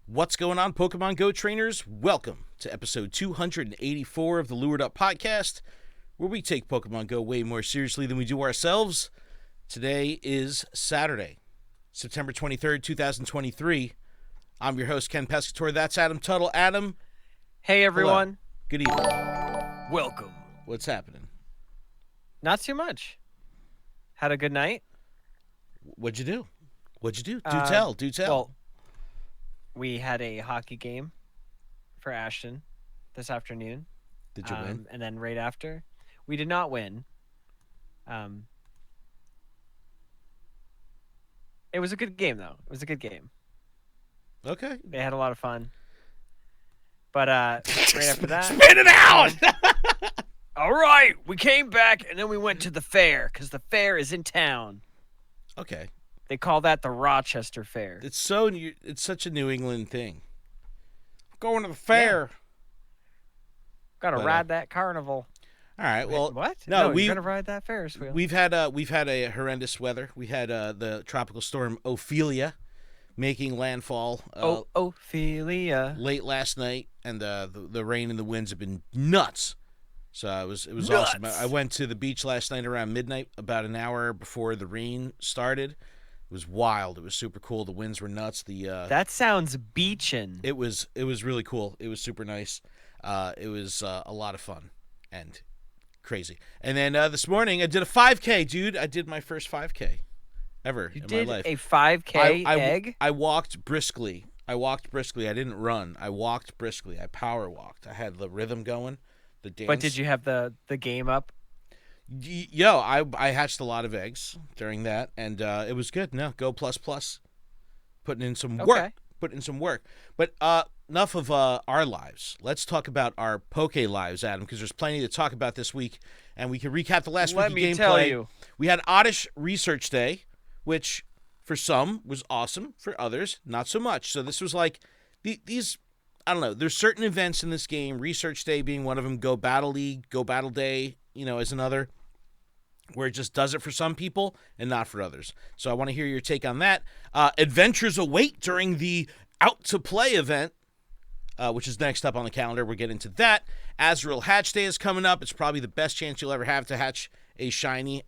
What's going on, Pokemon Go trainers? Welcome to episode 284 of the LuredUp podcast, where we take Pokemon Go way more seriously than we do ourselves. Today is Saturday, September 23rd, 2023. I'm your host, Ken Pescatore. That's Adam Tuttle. Adam. Hey, everyone. Hello. Good evening. Welcome. What's happening? Not too much. Had a good night. What'd you do? Do tell. Well, we had a hockey game for Ashton this afternoon. Did you win? And then right after, we did not win. It was a good game, though. It was a good game. Okay. They had a lot of fun. But right after that... Spit it out! All right, we came back, and then we went to the fair, because the fair is in town. Okay. They call that the Rochester Fair. It's such a New England thing. Going to the fair. Yeah. Gotta ride that carnival. All right. Well, what? No, you're gonna ride that Ferris wheel. We've had a horrendous weather. We had the tropical storm Ophelia making landfall. Ophelia. Late last night, and the rain and the winds have been nuts. So it was awesome. I went to the beach last night around midnight, about an hour before the rain started. It was wild. It was super cool. The winds were nuts. That sounds beachin'. It was really cool. It was super nice. It was a lot of fun and crazy. And then this morning I did a 5K, dude. I did my first 5K ever in my life. You did a 5K egg? I walked briskly. I didn't run. I walked briskly. I power walked. I had the rhythm going, the dance. But did you have the game up? Yo, I hatched a lot of eggs during that, and it was good. No, go plus. Putting in some work. But enough of our lives. Let's talk about our Poke lives, Adam, because there's plenty to talk about this week, and we can recap the last week of gameplay. Let me tell you. We had Oddish Research Day, which for some was awesome, for others not so much. So this was like these. I don't know. There's certain events in this game, Research Day being one of them, Go Battle League, Go Battle Day, is another, where it just does it for some people and not for others. So I want to hear your take on that. Adventures await during the Out to Play event, which is next up on the calendar. We'll get into that. Azurill Hatch Day is coming up. It's probably the best chance you'll ever have to hatch a shiny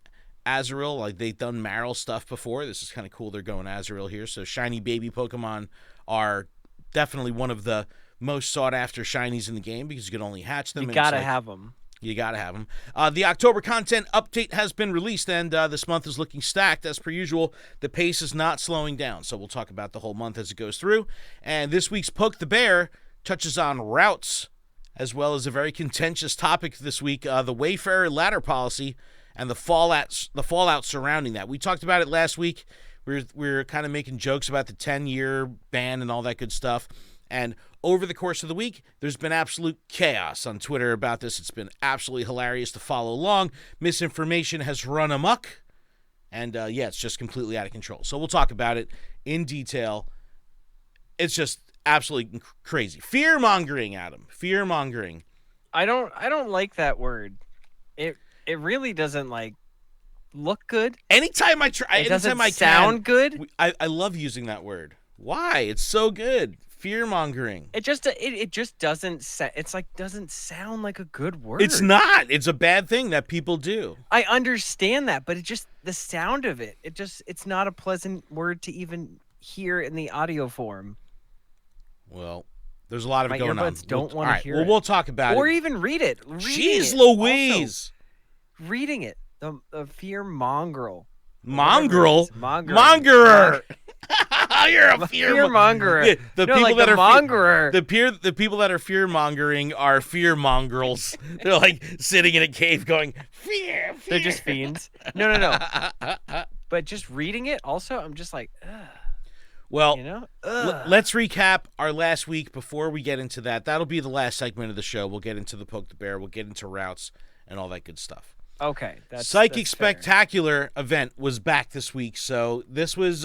Azurill. Like, they've done Marill stuff before. This is kind of cool. They're going Azurill here. So shiny baby Pokemon are definitely one of the most sought-after shinies in the game because you can only hatch them. You got to have them. You got to have them. The October content update has been released, and this month is looking stacked. As per usual, the pace is not slowing down, so we'll talk about the whole month as it goes through. And this week's Poke the Bear touches on routes, as well as a very contentious topic this week, the Wayfarer ladder policy and the fallout surrounding that. We talked about it last week. We were kind of making jokes about the 10-year ban and all that good stuff. And over the course of the week, there's been absolute chaos on Twitter about this. It's been absolutely hilarious to follow along. Misinformation has run amok. And, it's just completely out of control. So we'll talk about it in detail. It's just absolutely crazy. Fear-mongering, Adam. Fear-mongering. I don't like that word. It really doesn't, look good. Anytime I try, it doesn't sound good. I love using that word. Why? It's so good. Fear-mongering. It just doesn't doesn't sound like a good word. It's not. It's a bad thing that people do. I understand that, but the sound of it's not a pleasant word to even hear in the audio form. Well, there's a lot of it going on. My earbuds don't want to hear it. We'll talk about it. Or even read it. Jeez Louise. Also, reading it. The fear-mongrel. Mongrel? Mongerer. You're a fear-mongerer. Yeah, the people that are fear-mongering are fear-mongrels. They're like sitting in a cave going, fear. They're just fiends. No. But just reading it, also, I'm just like, ugh. Well, let's recap our last week before we get into that. That'll be the last segment of the show. We'll get into the Poke the Bear. We'll get into routes and all that good stuff. Okay. Psychic that's Spectacular event was back this week. So this was,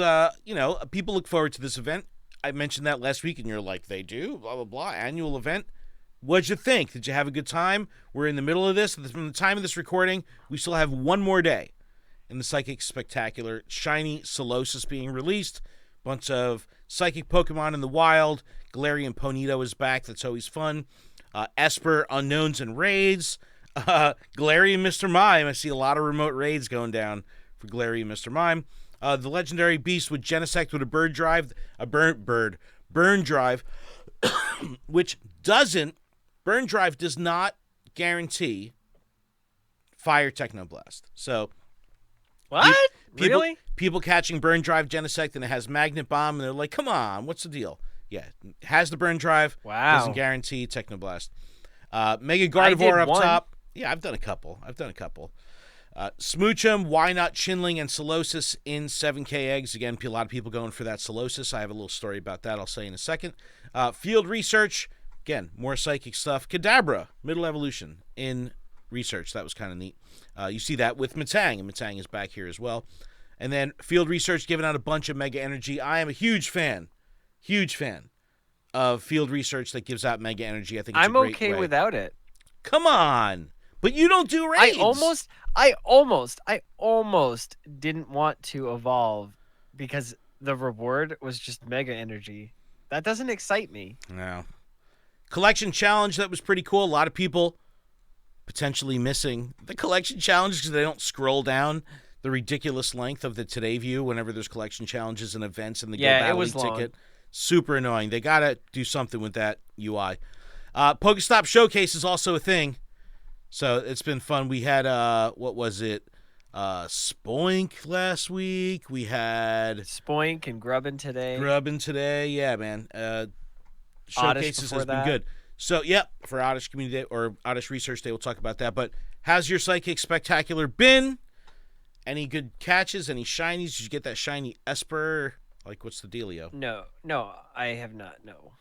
people look forward to this event. I mentioned that last week, and you're like, they do? Blah, blah, blah. Annual event. What'd you think? Did you have a good time? We're in the middle of this. From the time of this recording, we still have one more day in the Psychic Spectacular. Shiny Solosis being released. Bunch of psychic Pokemon in the wild. Galarian Ponyta is back. That's always fun. Esper, Unknowns, and Raids. Galarian Mr. Mime. I see a lot of remote raids going down for Galarian Mr. Mime. The legendary beast with Genesect with a burn drive, which burn drive does not guarantee fire Technoblast. So What? Really? People catching burn drive Genesect and it has Magnet Bomb and they're like, come on, what's the deal? Yeah, it has the burn drive. Wow. Doesn't guarantee Technoblast. Mega Gardevoir up one. top. Yeah, I've done a couple. Smoochum, Why Not Chinling, and Solosis in 7K eggs. Again, a lot of people going for that Solosis. I have a little story about that I'll say in a second. Field Research, again, more psychic stuff. Kadabra, Middle Evolution in Research. That was kind of neat. You see that with Metang, and Metang is back here as well. And then Field Research giving out a bunch of Mega Energy. I am a huge fan of Field Research that gives out Mega Energy. I think it's I'm a great okay way. without it. Come on. But you don't do raids. I almost didn't want to evolve because the reward was just Mega Energy. That doesn't excite me. No. Collection challenge, that was pretty cool. A lot of people potentially missing the collection challenge because they don't scroll down the ridiculous length of the Today View whenever there's collection challenges and events and the Go Battle League ticket. Super annoying. They got to do something with that UI. Pokestop Showcase is also a thing. So it's been fun. We had, what was it? Spoink last week. We had Spoink and Grubbin today. Yeah, man. Showcases has been good. So, yep, for Oddish Community Day or Oddish Research Day, we'll talk about that. But how's your Psychic Spectacular been? Any good catches? Any shinies? Did you get that shiny Esper? Like, what's the dealio? No, I have not. No.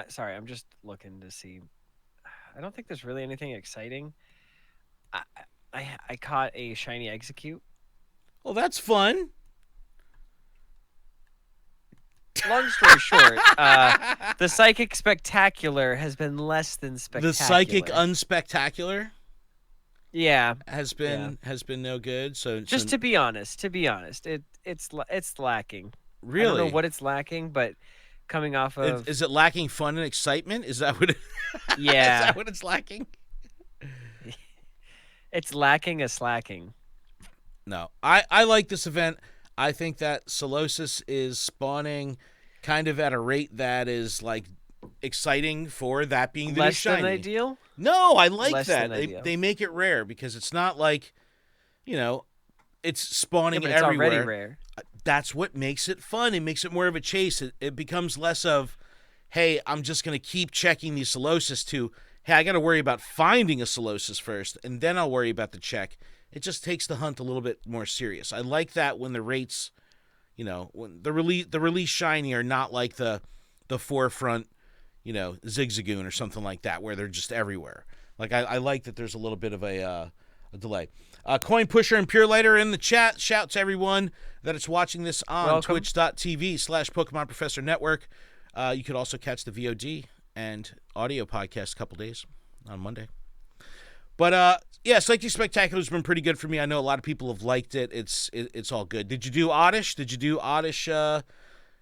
Sorry, I'm just looking to see. I don't think there's really anything exciting. I caught a shiny Execute. Well, that's fun. Long story short, the Psychic Spectacular has been less than spectacular. The Psychic Unspectacular? Yeah, has been no good. So just to be honest, it's lacking. Really? I don't know what it's lacking, but coming off of is it lacking fun and excitement? Is that what it Yeah. Is that what it's lacking? It's lacking a slacking. No. I like this event. I think that Solosis is spawning kind of at a rate that is like exciting for that being the new Less shiny. than ideal? No, I like Less that. than ideal. They make it rare because it's not like, it's spawning but it's everywhere. already rare. That's what makes it fun. It makes it more of a chase. It becomes less of, hey, I'm just going to keep checking these Solosis to, hey, I got to worry about finding a Solosis first, and then I'll worry about the check. It just takes the hunt a little bit more serious. I like that when the rates, when the release shiny are not like the forefront, Zigzagoon or something like that, where they're just everywhere. Like, I like that there's a little bit of a delay. Coin Pusher and Pure Lighter in the chat. Shout to everyone that is watching this on twitch.tv/Pokemon Professor Network. You could also catch the VOD and audio podcast a couple days on Monday. But, yeah, Psychic Spectacular has been pretty good for me. I know a lot of people have liked it. It's all good. Did you do Oddish? Did you do Oddish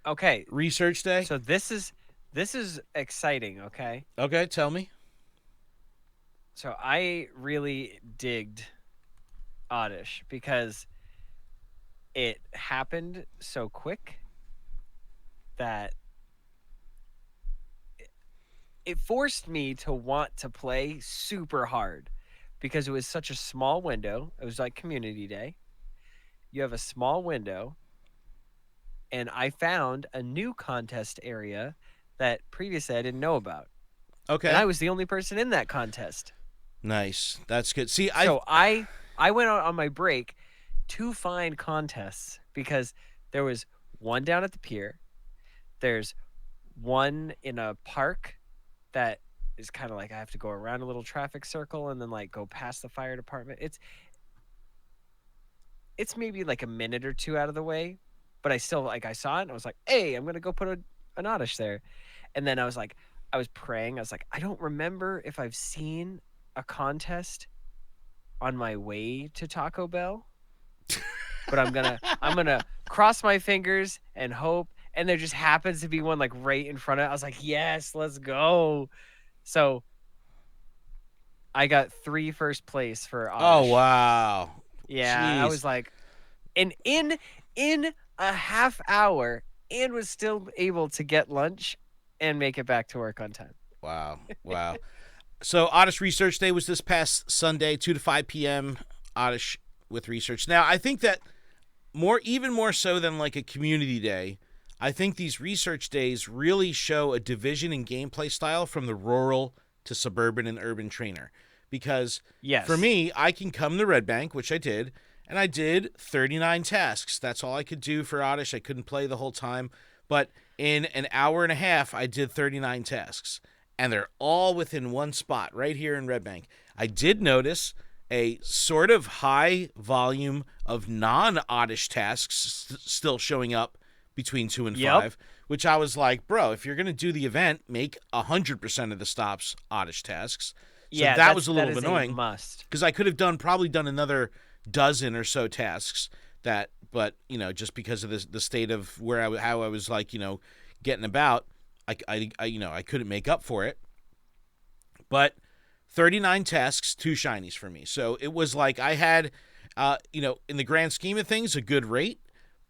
okay. Research Day? So this is exciting, okay? Okay, tell me. So I really digged Oddish because it happened so quick that it forced me to want to play super hard because it was such a small window. It was like Community Day. You have a small window, and I found a new contest area that previously I didn't know about. Okay. And I was the only person in that contest. Nice. That's good. See, I went out on my break to find contests because there was one down at the pier. There's one in a park that is kind of like I have to go around a little traffic circle and then like go past the fire department. It's maybe like a minute or two out of the way, but I still I saw it and I was like, hey, I'm gonna go put an Oddish there. And then I was praying. I was like, I don't remember if I've seen a contest on my way to Taco Bell, but I'm gonna cross my fingers and hope, and there just happens to be one like right in front of it. I was like, yes, let's go. So I got 3 first place for Oh, Oddish. wow. Yeah, I Jeez. was like, and in a half hour, and was still able to get lunch and make it back to work on time. Wow. Wow. So Oddish Research Day was this past Sunday, 2 to 5 p.m. Oddish with research. Now, I think that even more so than like a community day, I think these research days really show a division in gameplay style from the rural to suburban and urban trainer. Because Yes. for me, I can come to Red Bank, which I did, and I did 39 tasks. That's all I could do for Oddish. I couldn't play the whole time. But in an hour and a half, I did 39 tasks. And they're all within one spot right here in Red Bank. I did notice a sort of high volume of non-Oddish tasks still showing up between 2 and 5, which I was like, bro, if you're going to do the event, make 100% of the stops Oddish tasks. So Yeah, that was a little that is annoying. Must. Because I could have probably done another dozen or so tasks but just because of the state of how I was like, getting about, I couldn't make up for it. But 39 tasks, 2 shinies for me. So it was like I had, in the grand scheme of things, a good rate.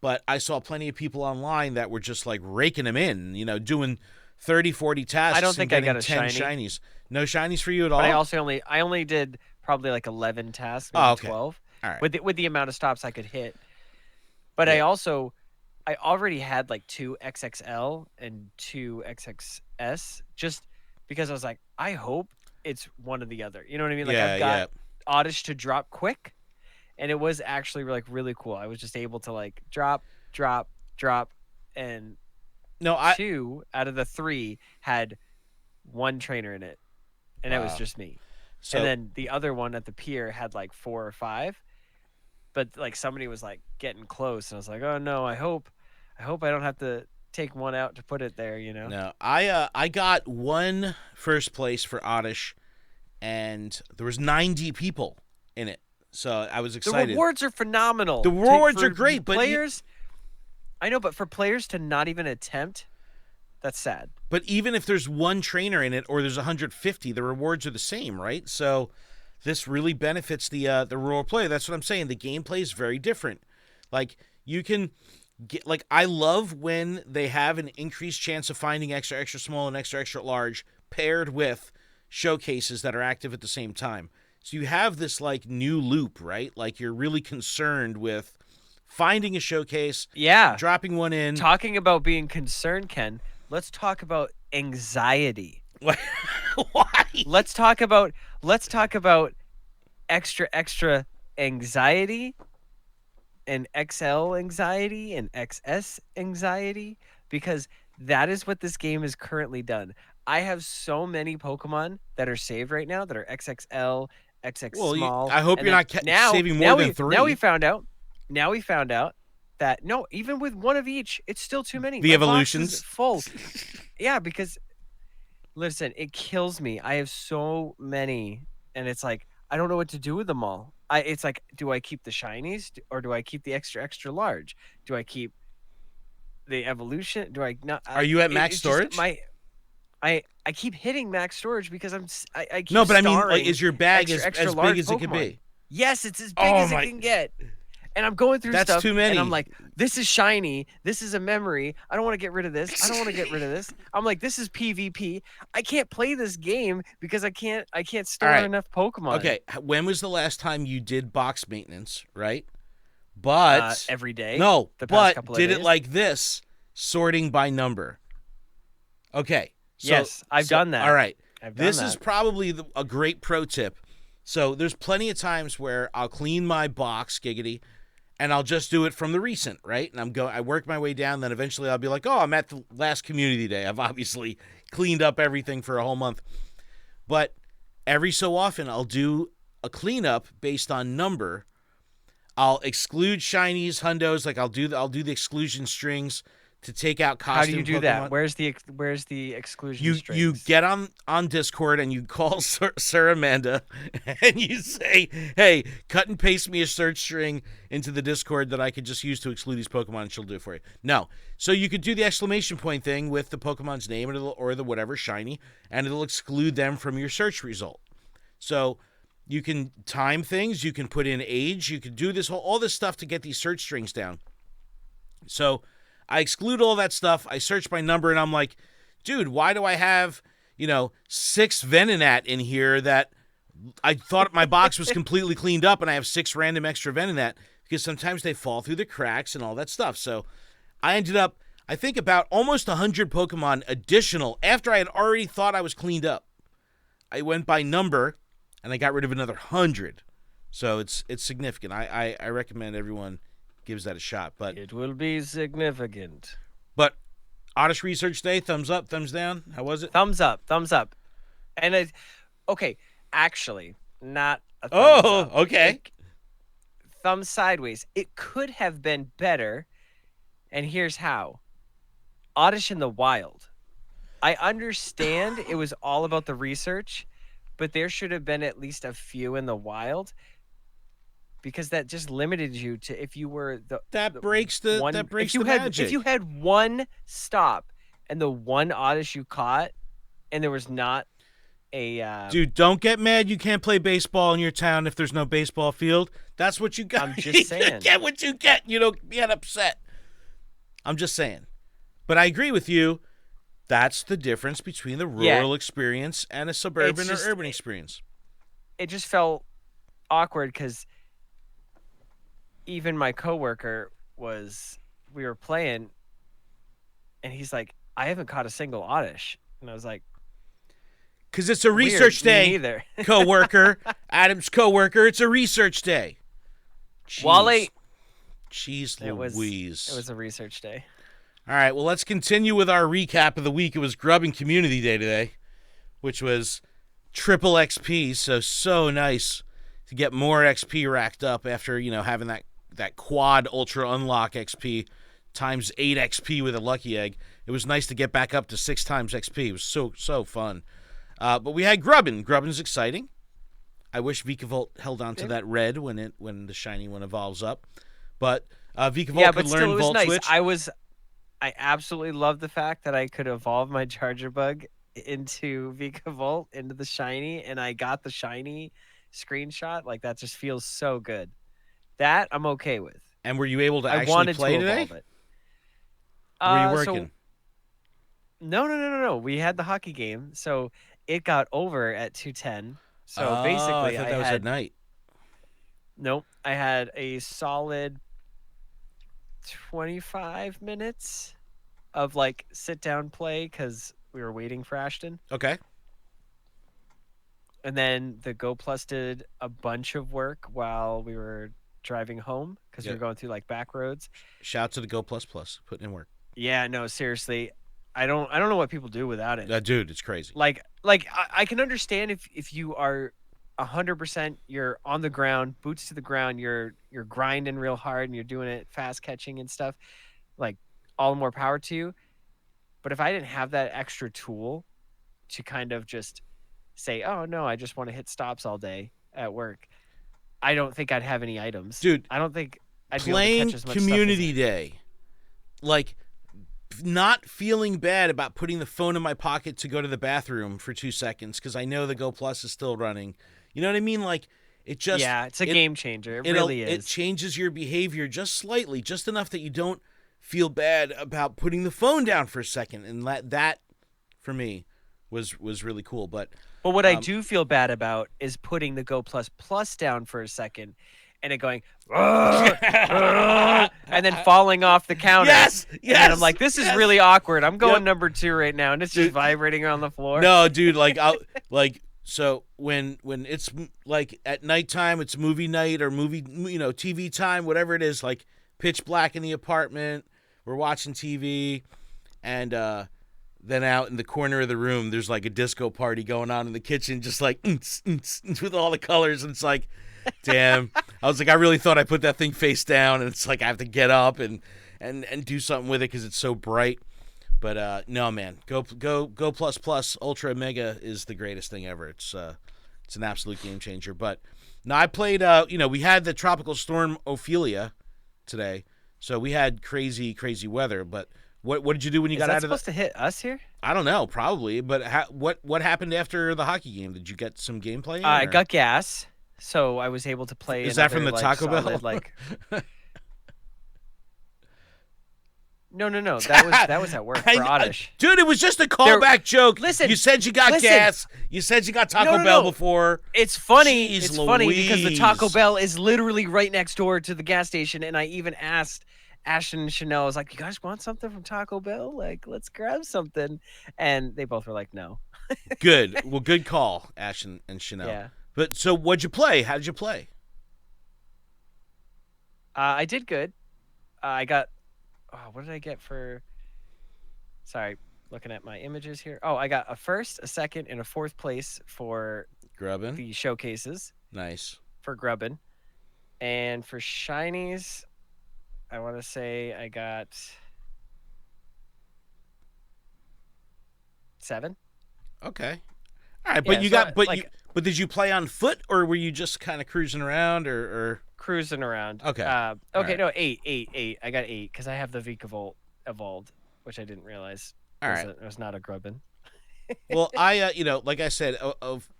But I saw plenty of people online that were just like raking them in, doing 30, 40 tasks. I don't think and I got a 10 shiny. shinies. No shinies for you at all? But I only did probably like 11 tasks, maybe Oh, okay. 12. All right. With the amount of stops I could hit. But Yeah. I already had like 2 XXL and 2 XXS just because I was like, I hope it's one or the other. You know what I mean? Like I've got Oddish to drop quick, and it was actually like really cool. I was just able to like drop, and 2 out of the 3 had 1 trainer in it, and it was just me. So, and then the other one at the pier had like 4 or 5, but like somebody was like getting close, and I was like, oh no, I hope I don't have to take one out to put it there, No, I got 1 first place for Oddish, and there was 90 people in it, so I was excited. The rewards are phenomenal. The rewards are great, but players. I know, but for players to not even attempt, that's sad. But even if there's 1 trainer in it, or there's 150, the rewards are the same, right? So this really benefits the rural player. That's what I'm saying. The gameplay is very different. Like you can get, like, I love when they have an increased chance of finding extra small and extra large paired with showcases that are active at the same time. So you have this like new loop, right? Like you're really concerned with finding a showcase, dropping one in. Talking about being concerned, Ken, let's talk about anxiety. Why? Let's talk about extra anxiety and XL anxiety and XS anxiety, because that is what this game has currently done. I have so many Pokemon that are saved right now that are XXL, XX small. I hope you're not saving more than 3. Now we found out that no, even with 1 of each, it's still too many. The My evolutions box is full. Yeah, because listen, it kills me. I have so many, and it's like I don't know what to do with them all. It's like, do I keep the shinies or do I keep the extra large? Do I keep the evolution? Do I not? Are you at max storage? I keep hitting max storage because I keep no, but I mean, like, is your bag as big as Pokemon. it can be? Yes, it's as big as it can get. And I'm going through stuff, too many. And I'm like, this is shiny. This is a memory. I don't want to get rid of this. I don't want to get rid of this. I'm like, this is PvP. I can't play this game because I can't store enough Pokemon. Okay, when was the last time you did box maintenance, right? But every day. No, the past couple but did of days. it like this, sorting by number. Okay. So, yes, I've done that. All right. This is probably a great pro tip. So there's plenty of times where I'll clean my box, giggity, and I'll just do it from the recent, right? And I work my way down, then eventually I'll be like, oh, I'm at the last community day. I've obviously cleaned up everything for a whole month. But every so often I'll do a cleanup based on number. I'll exclude shinies, hundos, like I'll do the exclusion strings to take out How costume do you do Pokemon. that? Where's the exclusion You strings? get on Discord and you call Sarah Amanda and you say, "Hey, cut and paste me a search string into the Discord that I could just use to exclude these Pokemon," and she'll do it for you. No, so you could do the exclamation point thing with the Pokemon's name or the whatever shiny, and it'll exclude them from your search result. So you can time things, you can put in age, you can do all this stuff to get these search strings down. So I exclude all that stuff. I search by number, and I'm like, dude, why do I have, 6 Venonat in here that I thought my box was completely cleaned up, and I have 6 random extra Venonat because sometimes they fall through the cracks and all that stuff. So I ended up, I think, about almost 100 Pokemon additional after I had already thought I was cleaned up. I went by number, and I got rid of another 100. So it's significant. I recommend everyone gives that a shot. But it will be significant. But Oddish Research Day, thumbs up, thumbs down. How was it? Thumbs up. And okay, actually, not a thumbs up. Okay. Thumbs sideways. It could have been better, and here's how. Oddish in the wild. I understand it was all about the research, but there should have been at least a few in the wild. Because that just limited you to if you were that breaks the magic. If you had one stop and the one Oddish you caught, and there was not a dude, don't get mad. You can't play baseball in your town if there's no baseball field. That's what you got. I'm just saying. Get what you get. You don't get upset. I'm just saying. But I agree with you. That's the difference between the rural experience and a suburban or urban experience. It just felt awkward because even my coworker we were playing, and he's like, I haven't caught a single Oddish. And I was like, because it's a research day, coworker. Adam's coworker. It's a research day. Jeez. Wally. Jeez Louise. It was a research day. All right, well, let's continue with our recap of the week. It was Grubbin Community Day today, which was triple XP, so nice to get more XP racked up after, having that quad ultra unlock XP times 8 XP with a lucky egg. It was nice to get back up to 6 times XP. It was so fun. But we had Grubbin. Grubbin's exciting. I wish Vikavolt held on to that red when the shiny one evolves up. But Vikavolt could learn Volt nice. Switch. I absolutely love the fact that I could evolve my Charger Bug into Vikavolt, into the shiny, and I got the shiny screenshot. Like, that just feels so good. That I'm okay with. And were you able to actually play today? It. Were you working? No. We had the hockey game, so it got over at 2:10. So basically, I thought that was at night. Nope, I had a solid 25 minutes of sit down play because we were waiting for Ashton. Okay. And then the Go Plus did a bunch of work while we were driving home because we were going through back roads. Shout out to the Go Plus putting in work. Yeah, no, seriously. I don't know what people do without it. Dude, it's crazy. I can understand if you are 100%, you're on the ground, boots to the ground, you're grinding real hard and you're doing it fast catching and stuff, all the more power to you. But if I didn't have that extra tool to kind of just say, oh no, I just want to hit stops all day at work, I don't think I'd have any items. Dude, I don't think I'd playing be able to catch as much Community stuff Day, not feeling bad about putting the phone in my pocket to go to the bathroom for 2 seconds because I know the Go Plus is still running. You know what I mean? It just... Yeah, it's a game changer. It really is. It changes your behavior just slightly, just enough that you don't feel bad about putting the phone down for a second. And that for me, was really cool. But what I do feel bad about is putting the Go Plus down for a second and it going, and then falling off the counter. Yes. And I'm like, this is really awkward. I'm going number 2 right now, and it's just vibrating on the floor. No, dude, so when it's at nighttime, it's movie night or movie, TV time, whatever it is, pitch black in the apartment, we're watching TV, and then out in the corner of the room, there's a disco party going on in the kitchen, just with all the colors, and it's damn. I was I really thought I put that thing face down, and it's I have to get up, and and do something with it because it's so bright. But no, man, go plus plus ultra mega is the greatest thing ever. It's an absolute game changer. But no, I played. We had the tropical storm Ophelia today, so we had crazy weather. But what did you do when you got out of the? Supposed to hit us here? I don't know, probably. But what happened after the hockey game? Did you get some gameplay? I got gas, so I was able to play. Is that from the Taco Bell? No. That was at work for Oddish. Dude, it was just a callback joke. Listen, you said you got gas. You said you got Taco Bell before. It's funny. Jeez it's Louise. Funny because the Taco Bell is literally right next door to the gas station, and I even asked Ashton and Chanel, I was like, "You guys want something from Taco Bell? Like, let's grab something." And they both were like, "No." Good. Well, good call, Ashton and Chanel. Yeah. But so, what'd you play? How did you play? I did good. I got. What did I get for? Sorry, looking at my images here. Oh, I got a first, a second, and a fourth place for Grubbin. the showcases. Nice. For Grubbin. And for shinies, I want to say I got 7. Okay. All right, but yeah, but did you play on foot or were you just kind of cruising around or cruising around? Okay. Okay, no, 8. I got 8 because I have the Vikavolt evolved, which I didn't realize. All right. It was not a Grubbin. Well, I like I said,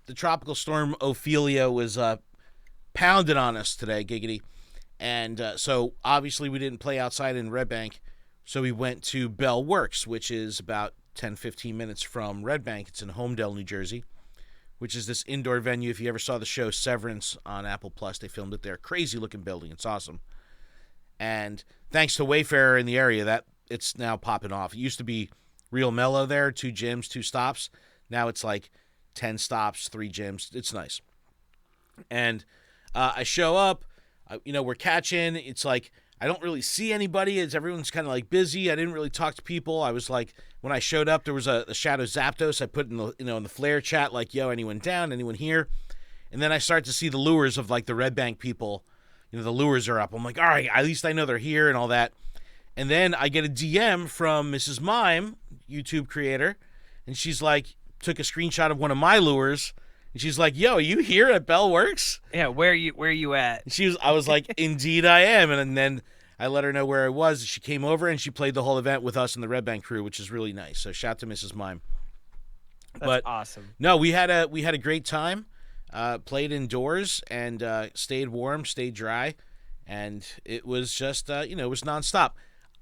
the tropical storm Ophelia was pounded on us today, giggity. And so obviously we didn't play outside in Red Bank, so we went to Bell Works, which is about 10-15 minutes from Red Bank. It's in Homedale, New Jersey, which is this indoor venue. If you ever saw the show Severance on Apple Plus, they filmed it there. Crazy looking building. It's awesome. And thanks to Wayfarer in the area, that it's now popping off. It used to be real mellow there, 2 gyms, 2 stops. Now it's like 10 stops, 3 gyms. It's nice. And I show up, we're catching. It's like I don't really see anybody. Everyone's kind of like busy. I didn't really talk to people. I was like, when I showed up, there was a Shadow Zapdos. I put in the in the flare chat like, yo, anyone down? Anyone here? And then I start to see the lures of like the Red Bank people. The lures are up. I'm like, all right, at least I know they're here and all that. And then I get a DM from Mrs. Mime, YouTube creator, and she's like, took a screenshot of one of my lures. And she's like, yo, are you here at Bell Works? Yeah, where you at? I was like, indeed I am. And then I let her know where I was. She came over and she played the whole event with us and the Red Bank crew, which is really nice. So shout out to Mrs. Mime. That's awesome. No, we had a great time. Played indoors and stayed warm, stayed dry, and it was just it was nonstop.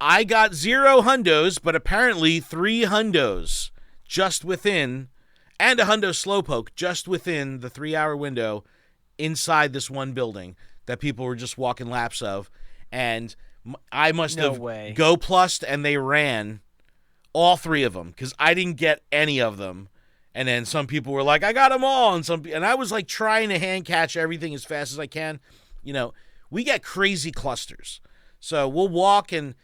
I got 0 hundos, but apparently 3 hundos just within. And a hundo slowpoke just within the 3-hour window inside this one building that people were just walking laps of. And I must have go plussed and they ran all 3 of them because I didn't get any of them. And then some people were like, I got them all. And I was like trying to hand catch everything as fast as I can. We get crazy clusters. So we'll walk and,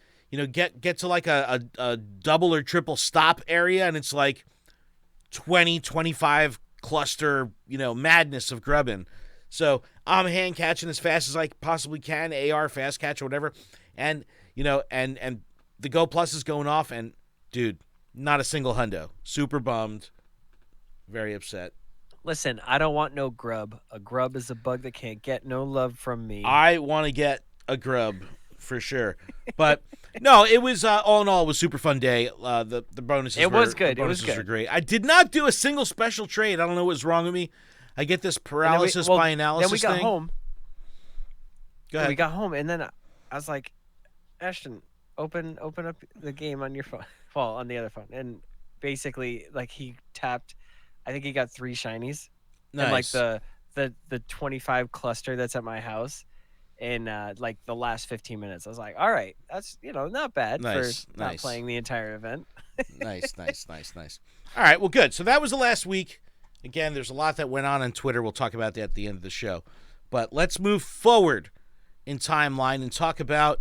get to like a double or triple stop area. And it's like 20, 25 cluster, madness of Grubbin. So I'm hand catching as fast as I possibly can, AR, fast catch, or whatever. And, and the Go Plus is going off. And, dude, not a single hundo. Super bummed. Very upset. Listen, I don't want no grub. A grub is a bug that can't get no love from me. I want to get a grub for sure. But no, it was all in all, it was a super fun day. The bonuses was good. The bonuses were great. I did not do a single special trade. I don't know what's wrong with me. I get this paralysis by analysis thing. Then we got thing. home. Go ahead. We got home, and then I was like, Ashton, open up the game on your phone. Well, on the other phone. And basically, like, he tapped, I think he got 3 shinies. Nice. And like the 25 cluster that's at my house in like the last 15 minutes. I was like, all right, that's not bad for not playing the entire event. Nice. All right, well, good. So that was the last week. Again, there's a lot that went on Twitter. We'll talk about that at the end of the show. But let's move forward in timeline and talk about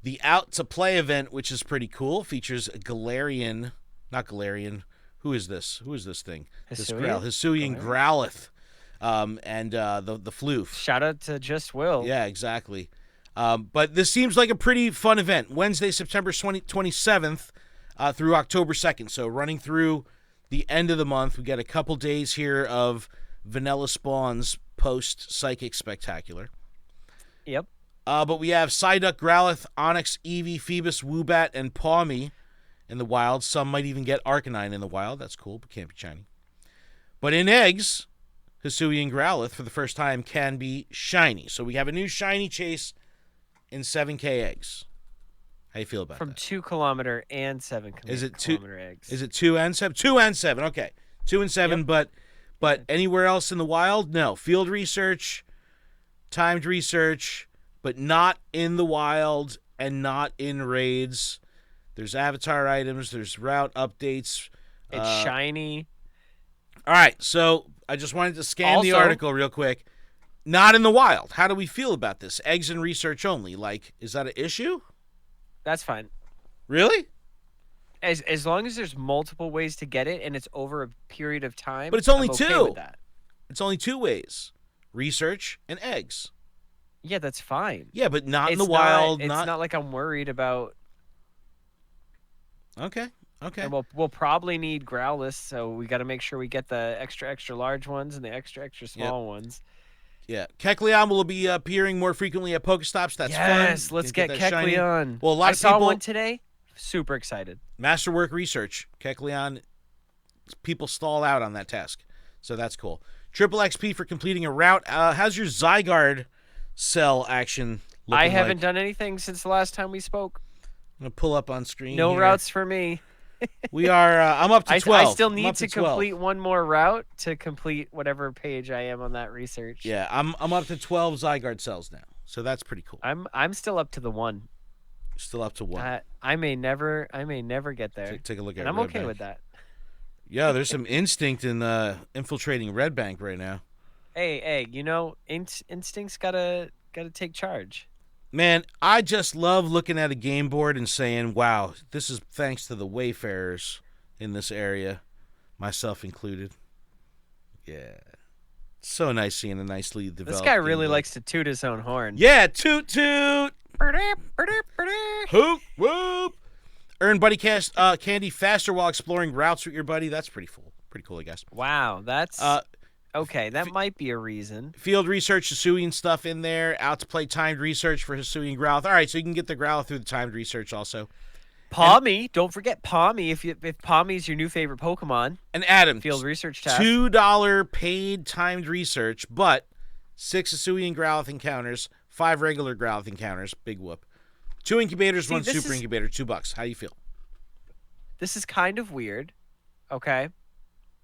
the Out to Play event, which is pretty cool. Features Galarian, not Galarian. Who is this? Who is this thing? Hisuian Growlithe. And the floof. Shout out to Just Will. Yeah, exactly. But this seems like a pretty fun event. Wednesday, September 27th through October 2nd. So running through the end of the month, we got a couple days here of vanilla spawns post-Psychic Spectacular. Yep. But we have Psyduck, Growlithe, Onix, Eevee, Phoebus, Woobat, and Pawmi in the wild. Some might even get Arcanine in the wild. That's cool, but can't be shiny. But in eggs, Hisuian and Growlithe for the first time can be shiny. So we have a new shiny chase in 7K eggs. How you feel about From that? 2 kilometer and 7 kilometer eggs. Is it 2 and 7? 2 and 7. Okay. 2 and 7, Yep. but anywhere else in the wild? No. Field research, timed research, but not in the wild and not in raids. There's avatar items, there's route updates. It's shiny. All right, so I just wanted to scan the Also- article real quick. Not in the wild. How do we feel about this? Eggs and research only. Like, is that an issue? That's fine. Really? As long as there's multiple ways to get it and it's over a period of time. But it's only I'm okay 2. with that. It's only 2 ways. Research and eggs. Yeah, that's fine. Yeah, but not in It's the wild. It's not like I'm worried about. Okay. Okay. And we'll probably need Growlithe, so we got to make sure we get the extra large ones and the extra small ones. Yeah. Kecleon will be appearing more frequently at Pokestops. That's fun. Yes, let's Can get that shiny. Kecleon. Well, a lot I of saw people. one today. Super excited. Masterwork research. Kecleon. People stall out on that task, so that's cool. Triple XP for completing a route. How's your Zygarde cell action looking I haven't like? done anything since the last time we spoke. I'm gonna pull up on screen. No here. routes for me. We are. I'm up to 12. I still I'm need up to 12. complete one more route to complete whatever page I am on that research. Yeah, I'm up to 12 Zygarde cells now, so that's pretty cool. I'm still up to the 1. Still up to 1. I may never get there. Take a look at. And I'm Red okay Bank. with that. Yeah, there's some instinct in infiltrating Red Bank right now. Hey, instinct's gotta take charge. Man, I just love looking at a game board and saying, "Wow, this is thanks to the Wayfarers in this area, myself included." Yeah, so nice seeing a nicely developed. This guy game really board. likes to toot his own horn. Yeah, toot toot. Hoop whoop. Earn buddy candy faster while exploring routes with your buddy. That's pretty cool, I guess. Wow, that's okay. That might be a reason. Field research, Hisuian stuff in there. Out to play timed research for Hisuian Growlithe. All right, so you can get the Growlithe through the timed research also. Pawmi, don't forget Pawmi. If Pawmi's your new favorite Pokemon, And Adam, field research task. $2 paid timed research, but 6 Hisuian Growlithe encounters, 5 regular Growlithe encounters. Big whoop. 2 incubators, 1 super incubator, $2. How you feel? This is kind of weird, okay?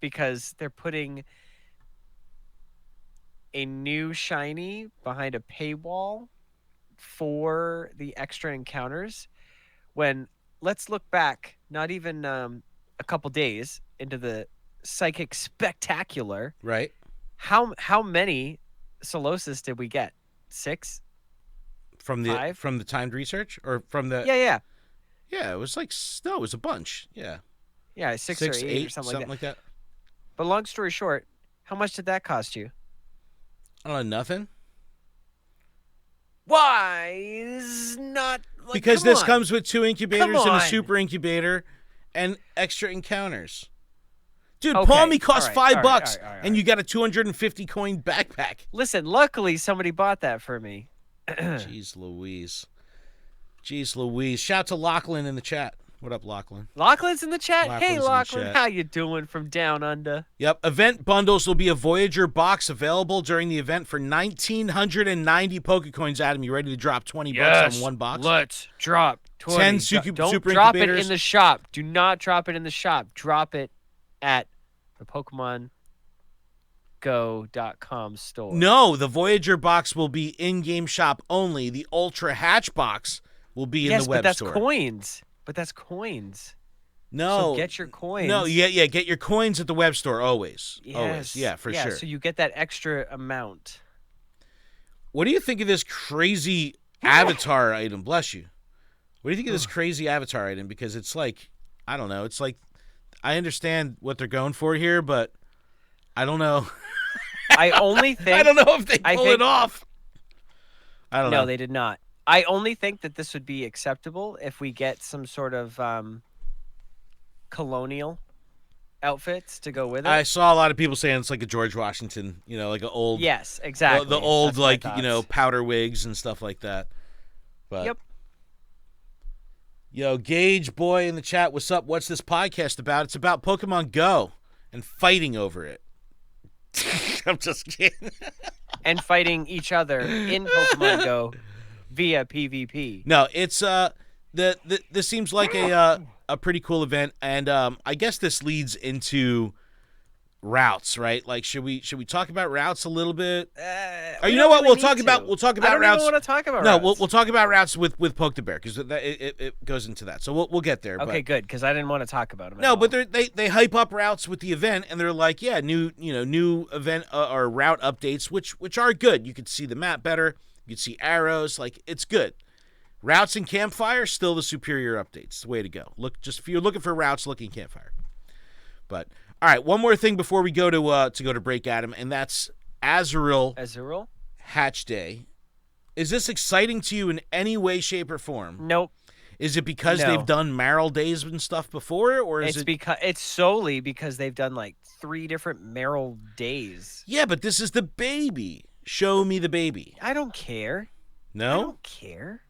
Because they're putting a new shiny behind a paywall for the extra encounters. When let's look back, not even a couple days into the Psychic Spectacular. Right. How many Solosis did we get? 6? From 5? From the timed research or from the Yeah. Yeah, it was like no, it was a bunch. Yeah. Yeah, 6 or 8 or something like that. But long story short, how much did that cost you? I don't know, nothing. Why is not like, Because come this on. comes with 2 incubators and a on. super incubator and extra encounters. Dude, Okay, Pawmi costs all right, $5, all right, all right. and you got a 250 coin backpack. Listen, luckily somebody bought that for me. Jeez Louise. Shout out to Lachlan in the chat. What up, Lachlan? Lachlan's in the chat. Hey, Lachlan's in the Lachlan, chat. how you doing from down under? Yep. Event bundles will be a Voyager box available during the event for 1,990 Pokecoins. Adam, you ready to drop 20 bucks on one box? Let's drop 20. 10 Don't super drop it incubators. in the shop. Do not drop it in the shop. Drop it at the PokemonGo.com store. No, the Voyager box will be in-game shop only. The Ultra Hatch box will be in the web but that's store. coins. But that's coins. No. So get your coins. No, yeah, get your coins at the web store always. Yes. Always. Yeah, for sure. So you get that extra amount. What do you think of this crazy avatar item? Bless you. What do you think of this crazy avatar item? Because it's like, I don't know. It's like, I understand what they're going for here, but I don't know. I only think I don't know if they pull it off. I don't know. No, they did not. I only think that this would be acceptable if we get some sort of colonial outfits to go with it. I saw a lot of people saying it's like a George Washington, like an old, Yes, exactly. the old That's my thoughts. powder wigs and stuff like that. But Yep. Yo, Gage boy in the chat, what's up? What's this podcast about? It's about Pokemon Go and fighting over it. I'm just kidding. And fighting each other in Pokemon Go via PvP. No, it's this seems like a pretty cool event, and I guess this leads into routes, right? Like, should we talk about routes a little bit? You know what? We'll talk about routes. I don't even want to talk about no, routes. we'll talk about routes with Poke the Bear because it goes into that. So we'll get there. Okay, good, because I didn't want to talk about them. No, but they hype up routes with the event, and they're like, yeah, new event or route updates, which are good. You can see the map better. You can see arrows. Like, it's good. Routes and Campfire, still the superior updates. The way to go. If you're looking for routes, look in Campfire. But all right, one more thing before we go to break, Adam, and that's Azurill Hatch Day. Is this exciting to you in any way, shape, or form? Nope. Is it because they've done Marill days and stuff before, or is it because it's solely because they've done like 3 different Marill days? Yeah, but this is the baby. Show me the baby. I don't care. No? I don't care.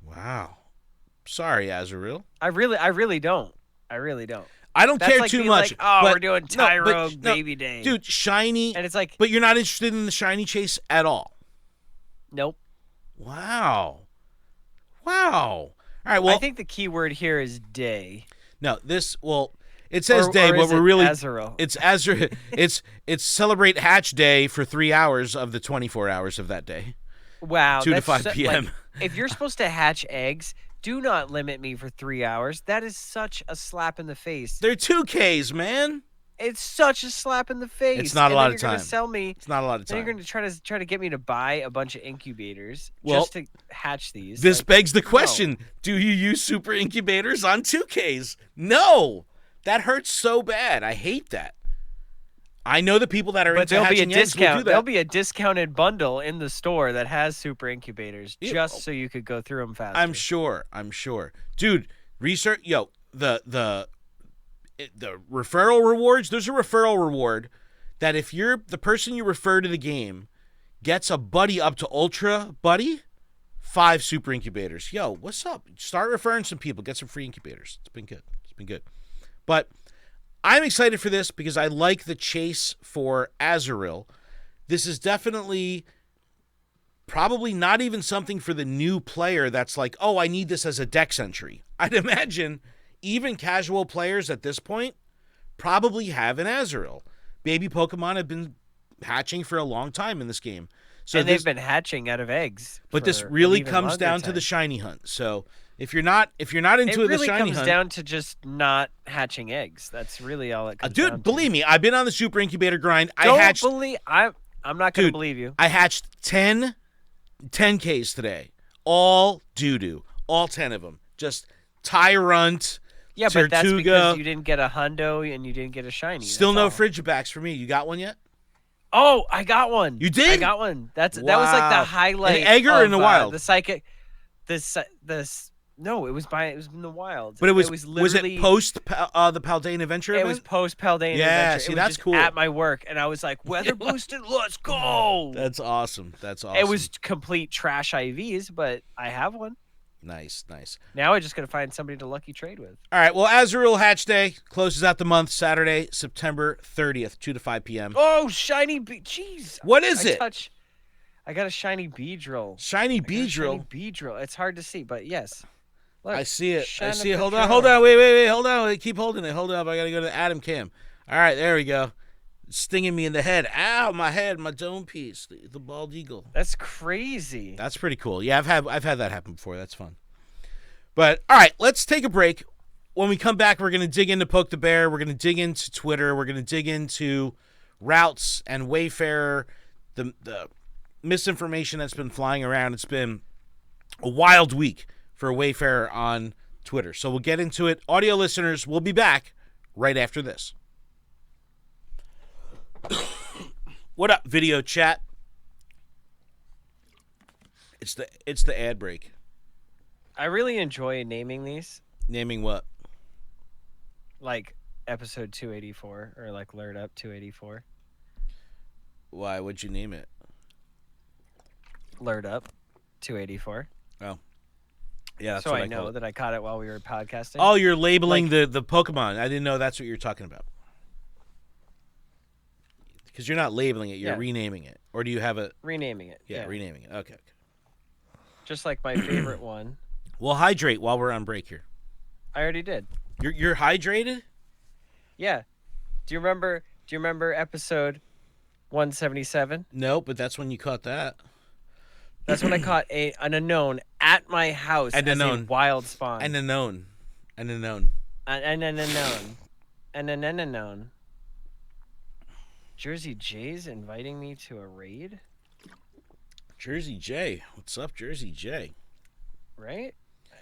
Wow. Sorry, Azurill. I really don't. I really don't. I don't That's care like too being much. Like, oh, but, we're doing Tyrogue baby day. Dude, shiny. And it's like, but you're not interested in the shiny chase at all. Nope. Wow. All right, well, I think the key word here is day. No, it says day, but we're really Azurill. It's Azurill. it's celebrate Hatch Day for 3 hours of the 24 hours of that day. Wow. 2 to 5 p.m. Like, if you're supposed to hatch eggs, do not limit me for 3 hours. That is such a slap in the face. They're 2Ks, man. It's such a slap in the face. It's not a lot of time. You're gonna sell me. It's not a lot of time. Then you're gonna try to get me to buy a bunch of incubators just to hatch these. This begs the question: do you use super incubators on 2Ks? No, that hurts so bad. I hate that. I know the people that are into hatching eggs will do that. There'll be a discounted bundle in the store that has super incubators just so you could go through them faster. I'm sure. Dude, research. The referral rewards, there's a referral reward that if you're the person you refer to the game gets a buddy up to Ultra Buddy, 5 super incubators. Yo, what's up? Start referring some people. Get some free incubators. It's been good. But I'm excited for this because I like the chase for Azurill. This is definitely probably not even something for the new player that's like, oh, I need this as a dex entry. I'd imagine even casual players at this point probably have an Azurill. Baby Pokemon have been hatching for a long time in this game. So they've been hatching out of eggs. But this really comes down to the shiny hunt. So if you're not into the shiny hunt, it really comes down to just not hatching eggs. That's really all it comes down to. Dude, believe me, I've been on the super incubator grind. I'm not going to believe you. I hatched 10 10Ks today. All doo-doo. All 10 of them. Just Tyrant, yeah, Tortuga. But that's because you didn't get a hundo and you didn't get a shiny. Still no Frigibacks for me. You got one yet? Oh, I got one. You did? I got one. That was like the highlight. An egg or in the wild? The psychic. No, it was in the wild. But was literally it post the Paldean Adventure? It was post Paldean Adventure. Yeah, see, that's cool. At my work, and I was like, weather boosted, let's go. That's awesome. It was complete trash IVs, but I have one. Nice. Now I just got to find somebody to lucky trade with. All right, well, Azurill Hatch Day closes out the month Saturday, September 30th, 2 to 5 p.m. Oh, shiny jeez. What is it? I got a shiny Beedrill. Shiny Beedrill? Shiny Beedrill. It's hard to see, but yes. Look, I see it. Hold on. Wait. Hold on. Keep holding it. Hold up. I got to go to the Adam cam. All right, there we go. It's stinging me in the head. Ow, my head, my dome piece, the bald eagle. That's crazy. That's pretty cool. Yeah, I've had that happen before. That's fun. But all right, let's take a break. When we come back, we're going to dig into Poke the Bear. We're going to dig into Twitter. We're going to dig into routes and Wayfarer, the misinformation that's been flying around. It's been a wild week for Wayfarer on Twitter. So we'll get into it. Audio listeners, we'll be back right after this. What up, video chat? It's the ad break. I really enjoy naming these, Naming what? like episode 284 or like LuredUp 284. Why would you name it? LuredUp 284. Oh, yeah. That's So what I call know it. that I caught it while we were podcasting. Oh, you're labeling Like- the Pokemon. I didn't know that's what you're talking about. Because you're not labeling it, you're Yeah. renaming it. Or do you have a... Renaming it. Yeah, renaming it. Okay. Just like my favorite one. We'll hydrate while we're on break here. I already did. You're hydrated? Yeah. Do you remember episode 177? No, but that's when you caught that. That's when I caught an unknown at my house An as unknown. a wild spawn. An unknown. An unknown. An unknown. Jersey Jay's inviting me to a raid? Jersey J. What's up, Jersey J? Right?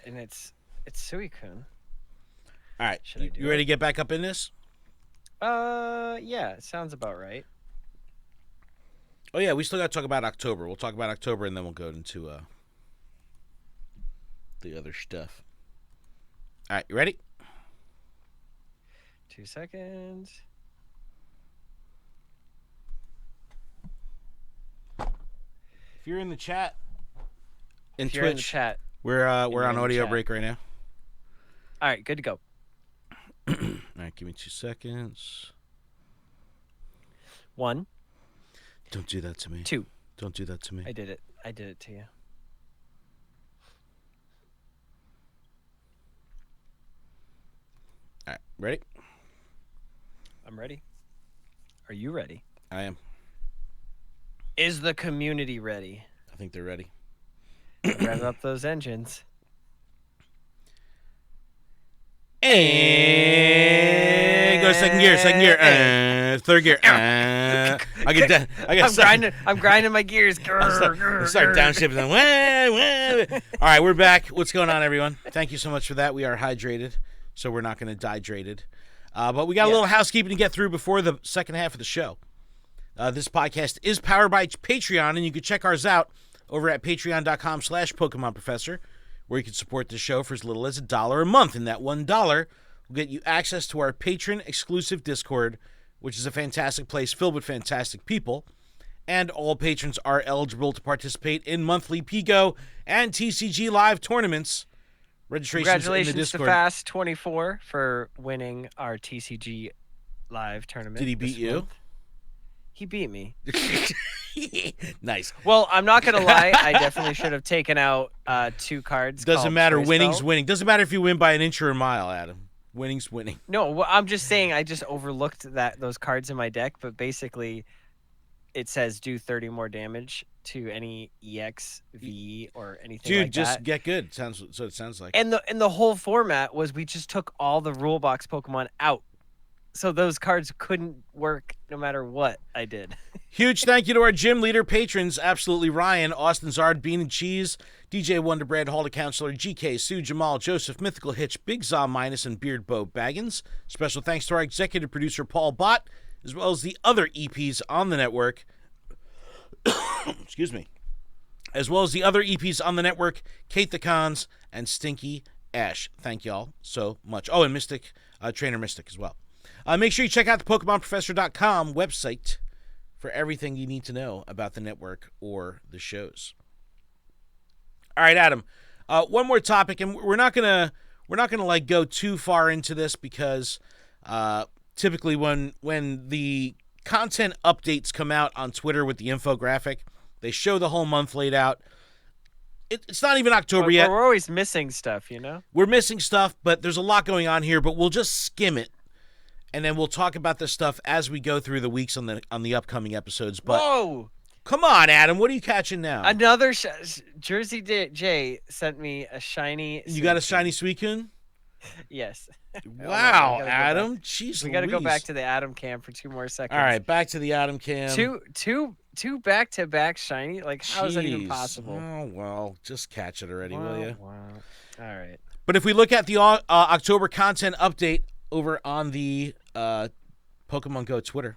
And it's Suicune. All right. Should I do You ready it? to get back up in this? Yeah, it sounds about right. Oh, yeah. We still got to talk about October. We'll talk about October, and then we'll go into the other stuff. All right. You ready? 2 seconds. If you're in the chat, in If you're in the Twitch, chat. we're you're on in the audio chat. break right now. All right, good to go. All right. Give me 2 seconds. 1, Don't do that to me. 2. Don't do that to me. I did it. I did it to you. All right. Ready? I'm ready. Are you ready? I am. Is the community ready? I think they're ready. Rev up those engines. And go second gear, third gear. I get that. I'm grinding my gears. Start downshifting. All right, we're back. What's going on, everyone? Thank you so much for that. We are hydrated, so we're not going to dehydrated. But we got a little housekeeping to get through before the second half of the show. This podcast is powered by Patreon, and you can check ours out over at patreon.com/Pokemon Professor, where you can support the show for as little as $1 a month. And that $1 will get you access to our patron-exclusive Discord, which is a fantastic place filled with fantastic people. And all patrons are eligible to participate in monthly Pigo and TCG live tournaments. Registrations in the Congratulations to Discord. Fast24 for winning our TCG live tournament. Did he beat this you? month. He beat me. Nice. Well, I'm not going to lie. I definitely should have taken out 2 cards. Doesn't called matter. Choice Winning's Belt. winning. Doesn't matter if you win by an inch or a mile, Adam. Winning's winning. No, well, I'm just saying I just overlooked those cards in my deck, but basically it says do 30 more damage to any EX, V, or anything Dude, like just that. get good. Sounds so. It sounds like. And the whole format was we just took all the rule box Pokemon out. So those cards couldn't work no matter what I did. Huge thank you to our gym leader patrons, absolutely Ryan, Austin Zard, Bean and Cheese, DJ Wonderbread, Halda Counselor, GK, Sue, Jamal, Joseph, Mythical Hitch, Big Zaw Minus, and Beard Bow Baggins. Special thanks to our executive producer, Paul Bhatt, as well as the other EPs on the network. Excuse me. As well as the other EPs on the network, Kate the Cons and Stinky Ash. Thank y'all so much. Oh, and Mystic, Trainer Mystic as well. Make sure you check out the PokemonProfessor.com website for everything you need to know about the network or the shows. All right, Adam. One more topic, and we're not gonna like go too far into this because typically when the content updates come out on Twitter with the infographic, they show the whole month laid out. It's not even October yet. We're always missing stuff, you know? We're missing stuff, but there's a lot going on here. But we'll just skim it. And then we'll talk about this stuff as we go through the weeks on the upcoming episodes. But Whoa! come on, Adam, what are you catching now? Another Jersey J sent me a shiny. You got a Suicune. shiny Suicune? Yes. Wow, we gotta go Adam. Jeez, We got to go Louise. back to the Adam cam for 2 more seconds. All right, back to the Adam cam. Two back-to-back shiny. Like, how is that even Jeez. possible? Oh well, just catch it already, will you? Wow. All right. But if we look at the October content update over on the Pokemon Go Twitter,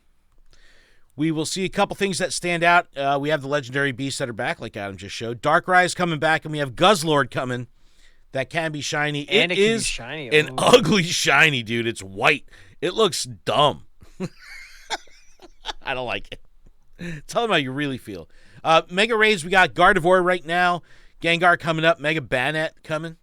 We will see a couple things that stand out. We have the legendary beasts that are back, like Adam just showed. Darkrai's coming back, and we have Guzzlord coming. That can be shiny. And it is can be shiny. an ugly shiny, dude. It's white. It looks dumb. I don't like it. Tell them how you really feel. Mega Rays, we got Gardevoir right now. Gengar coming up. Mega Banette coming.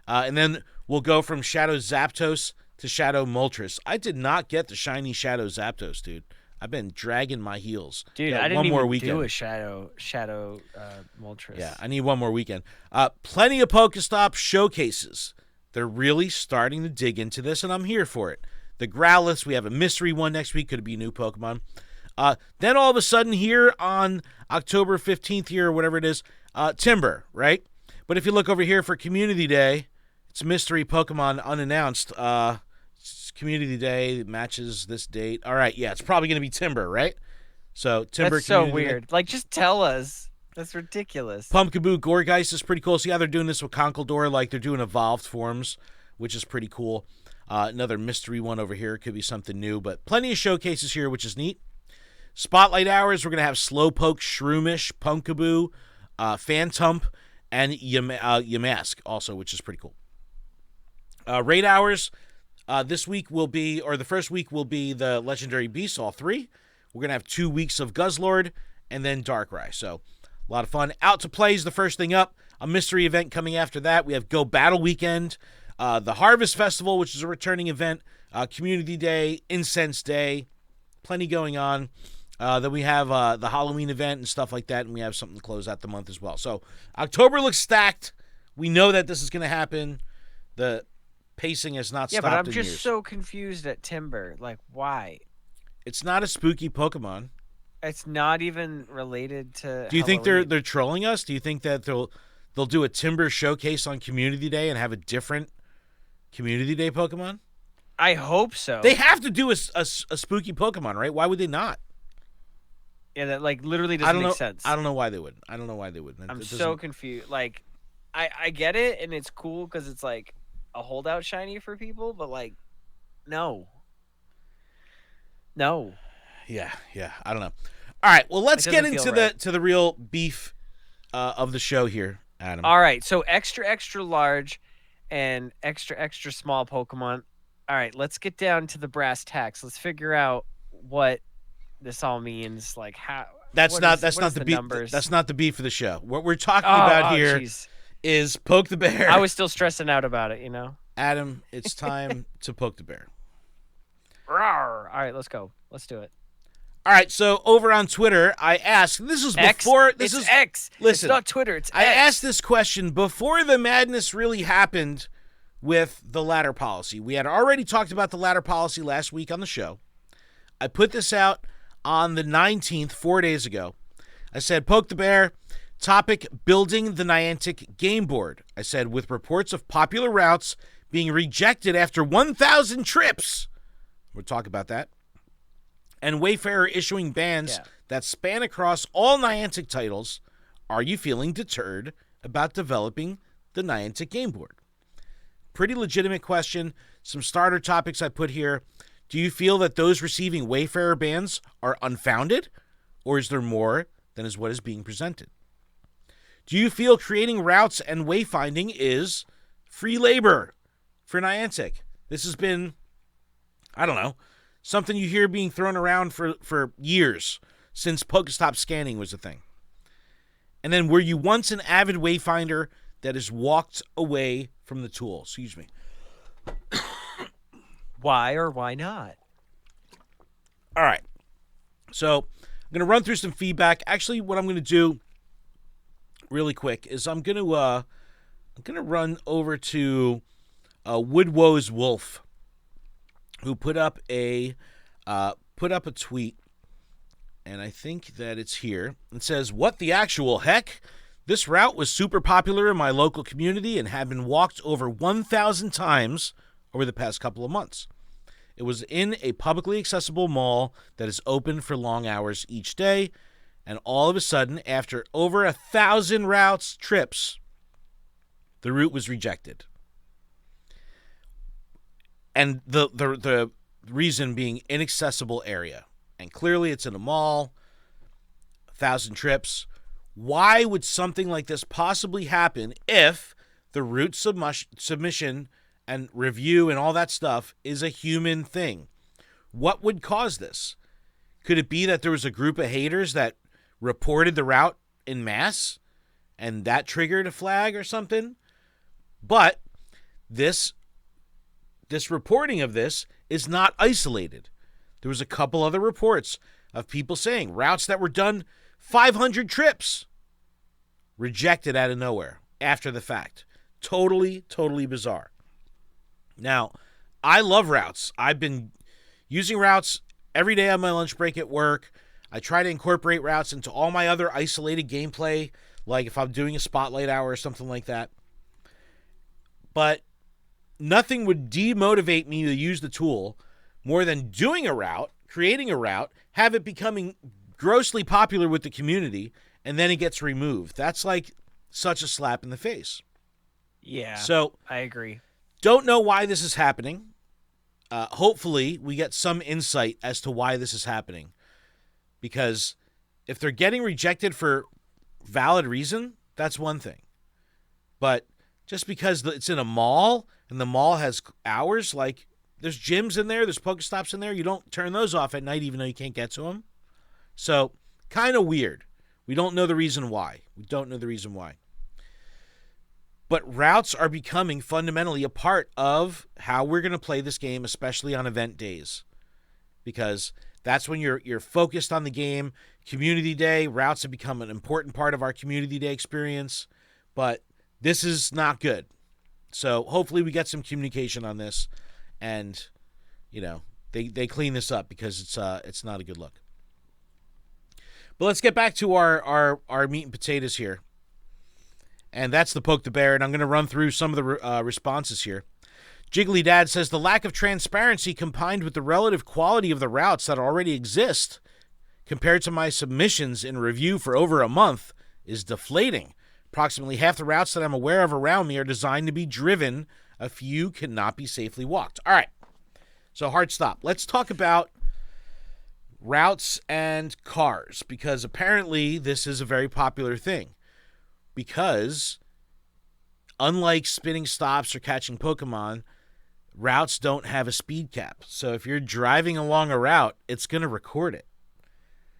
And then we'll go from Shadow Zapdos to Shadow Moltres. I did not get the shiny Shadow Zapdos, dude. I've been dragging my heels. Dude, I didn't even do a Shadow Moltres. Yeah, I need one more weekend. Plenty of Pokestop showcases. They're really starting to dig into this, and I'm here for it. The Growlithe, we have a mystery one next week. Could it be a new Pokemon? Then all of a sudden here on October 15th here, or whatever it is, Timber, right? But if you look over here for Community Day, it's mystery Pokemon unannounced. It's Community Day. It matches this date. All right, yeah, it's probably going to be Timber, right? So Timber. That's so Community weird. Day. Like, just tell us. That's ridiculous. Pumpkaboo Gourgeist is pretty cool. So yeah, they're doing this with Conkeldurr, like they're doing evolved forms, which is pretty cool. Another mystery one over here. Could be something new, but plenty of showcases here, which is neat. Spotlight hours, we're going to have Slowpoke, Shroomish, Pumpkaboo, Phantump, and Yamask also, which is pretty cool. Raid hours, this week will be, or the first week will be the Legendary Beasts, all three. We're going to have 2 weeks of Guzzlord and then Darkrai. So a lot of fun. Out to Play is the first thing up. A mystery event coming after that. We have Go Battle Weekend, the Harvest Festival, which is a returning event, Community Day, Incense Day, plenty going on. Then we have the Halloween event and stuff like that, and we have something to close out the month as well. So October looks stacked. We know that this is going to happen. The pacing has not stopped in years. Yeah, but I'm just so confused at Timber. Like, why? It's not a spooky Pokemon. It's not even related to Do you think Halloween. they're trolling us? Do you think that they'll do a Timber showcase on Community Day and have a different Community Day Pokemon? I hope so. They have to do a spooky Pokemon, right? Why would they not? Yeah, that like literally doesn't make sense. I don't know why they would. I'm so confused. Like, I get it, and it's cool because it's like a holdout shiny for people, but like, no. Yeah. I don't know. All right, well, let's get into right. the real beef of the show here, Adam. All right, so extra large and extra small Pokemon. All right, let's get down to the brass tacks. Let's figure out what this all means. Like how that's not the beef. Numbers? That's not the beef of the show. What we're talking about here is Poke the Bear. I was still stressing out about it, you know. Adam, it's time to poke the bear. Rawr. All right, let's go. Let's do it. All right, so over on Twitter, I asked. This is before. X? This it's is X. Listen, it's not Twitter. It's I X. asked this question before the madness really happened with the ladder policy. We had already talked about the ladder policy last week on the show. I put this out on the 19th, 4 days ago. I said, Poke the Bear, topic, building the Niantic game board. I said, with reports of popular routes being rejected after 1,000 trips. We'll talk about that. And Wayfarer issuing bans that span across all Niantic titles. Are you feeling deterred about developing the Niantic game board? Pretty legitimate question. Some starter topics I put here. Do you feel that those receiving Wayfarer bans are unfounded, or is there more than is what is being presented? Do you feel creating routes and wayfinding is free labor for Niantic? This has been, I don't know, something you hear being thrown around for years, since Pokestop scanning was a thing. And then, were you once an avid wayfinder that has walked away from the tool? Excuse me. Why or why not? All right. So I'm going to run through some feedback. Actually, what I'm going to do really quick is I'm going to run over to Woodwoe's Wolf, who put up a tweet, and I think that it's here. It says, "What the actual heck? This route was super popular in my local community and had been walked over 1,000 times over the past couple of months. It was in a publicly accessible mall that is open for long hours each day, and all of a sudden, after over 1,000 trips, the route was rejected. And the reason being inaccessible area. And clearly it's in a mall, 1,000 trips. Why would something like this possibly happen if the root submission and review and all that stuff is a human thing? What would cause this? Could it be that there was a group of haters that reported the route in mass and that triggered a flag or something? But this reporting of this is not isolated. There was a couple other reports of people saying routes that were done 500 trips rejected out of nowhere after the fact. Totally bizarre. Now, I love routes. I've been using routes every day on my lunch break at work. I try to incorporate routes into all my other isolated gameplay, like if I'm doing a spotlight hour or something like that. But nothing would demotivate me to use the tool more than doing a route, creating a route, have it becoming grossly popular with the community, and then it gets removed. That's like such a slap in the face. Yeah, so I agree. Don't know why this is happening. Hopefully, we get some insight as to why this is happening. Because if they're getting rejected for valid reason, that's one thing. But just because it's in a mall and the mall has hours, like there's gyms in there, there's Pokestops in there, you don't turn those off at night even though you can't get to them. So, kind of weird. We don't know the reason why. But routes are becoming fundamentally a part of how we're going to play this game, especially on event days. Because that's when you're focused on the game. Community day, routes have become an important part of our community day experience. But this is not good. So hopefully we get some communication on this. And, they clean this up because it's not a good look. But let's get back to our meat and potatoes here. And that's the Poke the Bear, and I'm going to run through some of the responses here. Jiggly Dad says, the lack of transparency combined with the relative quality of the routes that already exist compared to my submissions in review for over a month is deflating. Approximately half the routes that I'm aware of around me are designed to be driven. A few cannot be safely walked. All right, so hard stop. Let's talk about routes and cars, because apparently this is a very popular thing. Because unlike spinning stops or catching Pokemon, routes don't have a speed cap. So if you're driving along a route, it's going to record it.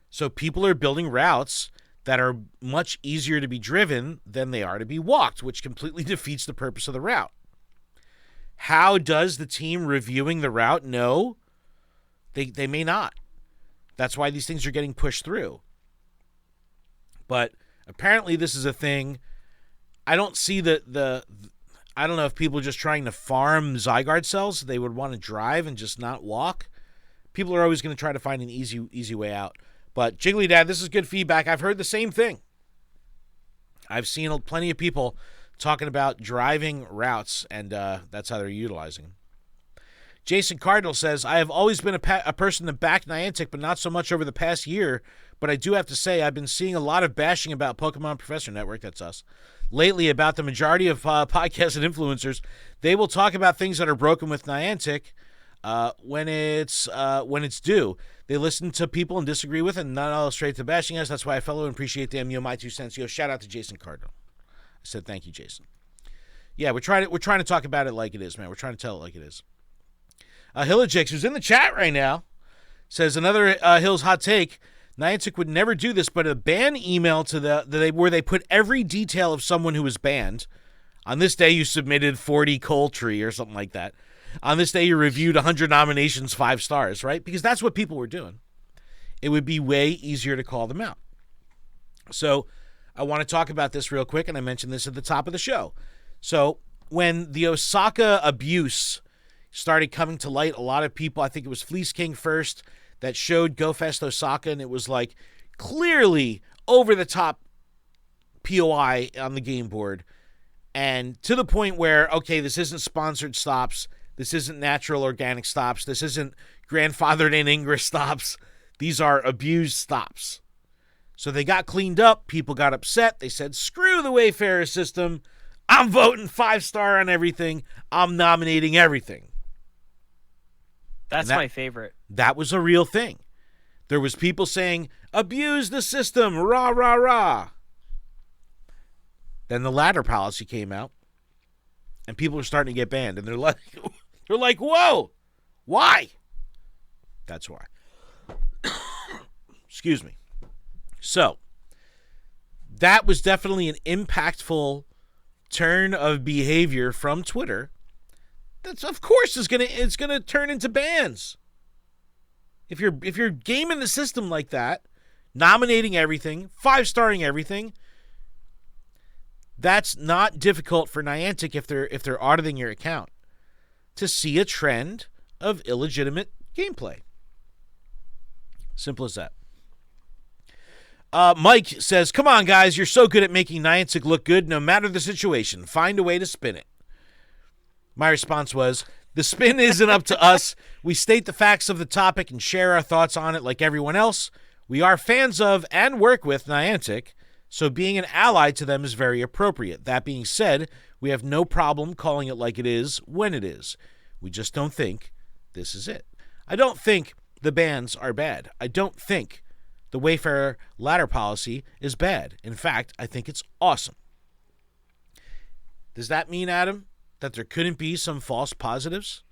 So people are building routes that are much easier to be driven than they are to be walked, which completely defeats the purpose of the route. How does the team reviewing the route know? They may not. That's why these things are getting pushed through. But apparently this is a thing. I don't see I don't know if people are just trying to farm Zygarde cells. They would want to drive and just not walk. People are always going to try to find an easy way out. But Jiggly Dad, this is good feedback. I've heard the same thing. I've seen plenty of people talking about driving routes, and that's how they're utilizing them. Jason Cardinal says, I have always been a person to back Niantic, but not so much over the past year. But I do have to say, I've been seeing a lot of bashing about Pokemon Professor Network, that's us, lately about the majority of podcasts and influencers. They will talk about things that are broken with Niantic when it's due. They listen to people and disagree with it and not all straight to bashing us. That's why I follow and appreciate them. My 2 cents. Shout out to Jason Cardinal. I said thank you, Jason. Yeah, we're trying to talk about it like it is, man. We're trying to tell it like it is. Hillajix, who's in the chat right now, says another Hill's hot take. Niantic would never do this, but a ban email to where they put every detail of someone who was banned. On this day, you submitted 40 Coltree or something like that. On this day, you reviewed 100 nominations, 5 stars, right? Because that's what people were doing. It would be way easier to call them out. So I want to talk about this real quick, and I mentioned this at the top of the show. So when the Osaka abuse started coming to light, a lot of people, I think it was Fleece King first, that showed GoFest Osaka, and it was like clearly over the top POI on the game board. And to the point where, okay, this isn't sponsored stops. This isn't natural organic stops. This isn't grandfathered in Ingress stops. These are abused stops. So they got cleaned up. People got upset. They said, screw the Wayfarer system. I'm voting 5-star on everything. I'm nominating everything. That's my favorite. That was a real thing. There was people saying, abuse the system, rah, rah, rah. Then the ladder policy came out, and people are starting to get banned, and they're like, whoa, why? That's why. Excuse me. So, that was definitely an impactful turn of behavior from Twitter. That's, of course, it's gonna turn into bans. If you're gaming the system like that, nominating everything, 5-starring everything, that's not difficult for Niantic if they're auditing your account to see a trend of illegitimate gameplay. Simple as that. Mike says, come on, guys. You're so good at making Niantic look good no matter the situation. Find a way to spin it. My response was, the spin isn't up to us. We state the facts of the topic and share our thoughts on it like everyone else. We are fans of and work with Niantic, so being an ally to them is very appropriate. That being said, we have no problem calling it like it is when it is. We just don't think this is it. I don't think the bans are bad. I don't think the Wayfarer ladder policy is bad. In fact, I think it's awesome. Does that mean, Adam, that there couldn't be some false positives?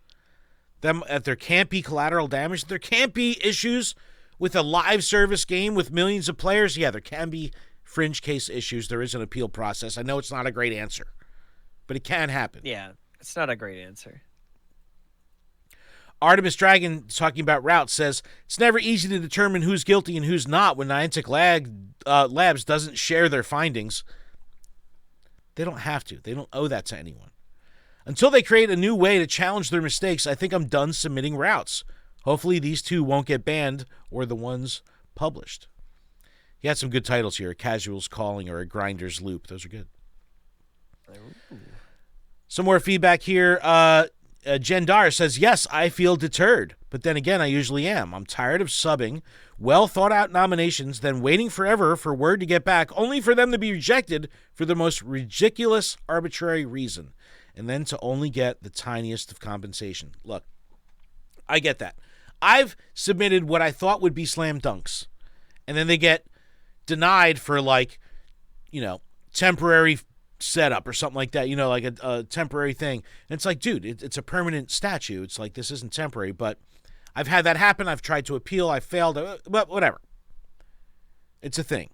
That there can't be collateral damage? There can't be issues with a live service game with millions of players? Yeah, there can be fringe case issues. There is an appeal process. I know it's not a great answer, but it can happen. Yeah, it's not a great answer. Artemis Dragon, talking about routes, says, it's never easy to determine who's guilty and who's not when Niantic Labs doesn't share their findings. They don't have to. They don't owe that to anyone. Until they create a new way to challenge their mistakes, I think I'm done submitting routes. Hopefully these two won't get banned or the ones published. He had some good titles here, a Casual's Calling or a Grinder's Loop. Those are good. Ooh. Some more feedback here. Jen Dar says, yes, I feel deterred, but then again, I usually am. I'm tired of subbing well-thought-out nominations, then waiting forever for word to get back, only for them to be rejected for the most ridiculous, arbitrary reason, and then to only get the tiniest of compensation. Look, I get that. I've submitted what I thought would be slam dunks, and then they get denied for, like, temporary setup or something like that, like a temporary thing. And it's like, dude, it's a permanent statue. It's like, this isn't temporary, but I've had that happen. I've tried to appeal. I failed, but whatever. It's a thing.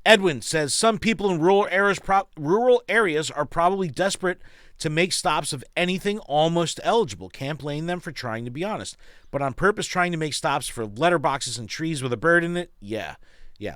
Edwin says, some people in rural areas are probably desperate to make stops of anything almost eligible. Can't blame them for trying, to be honest. But on purpose trying to make stops for letterboxes and trees with a bird in it, yeah.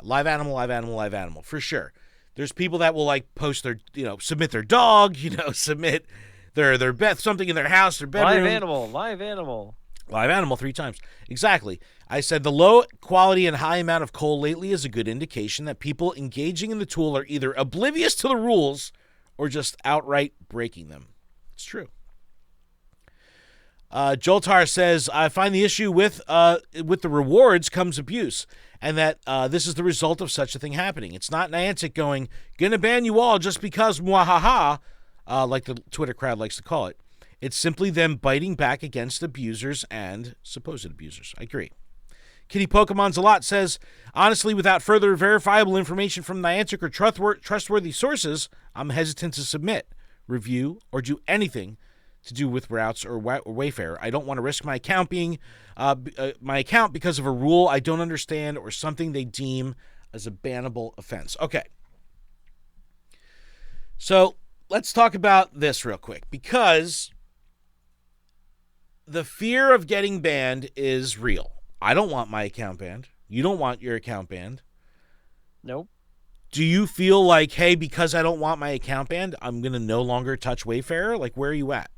Live animal, for sure. There's people that will post their, submit their dog, submit their something in their house, their bedroom. Live animal. Live animal 3 times. Exactly. I said the low quality and high amount of coal lately is a good indication that people engaging in the tool are either oblivious to the rules or just outright breaking them. It's true. Joltar says, I find the issue with the rewards comes abuse, and that this is the result of such a thing happening. It's not Niantic going, gonna ban you all just because mwahaha, like the Twitter crowd likes to call it. It's simply them biting back against abusers and supposed abusers. I agree. Kitty Pokemon's a lot says, honestly, without further verifiable information from Niantic or trustworthy sources, I'm hesitant to submit, review, or do anything to do with routes or Wayfarer. I don't want to risk my account because of a rule I don't understand or something they deem as a bannable offense. Okay. So let's talk about this real quick, because the fear of getting banned is real. I don't want my account banned. You don't want your account banned. Nope. Do you feel like, hey, because I don't want my account banned, I'm going to no longer touch Wayfarer? Like, where are you at?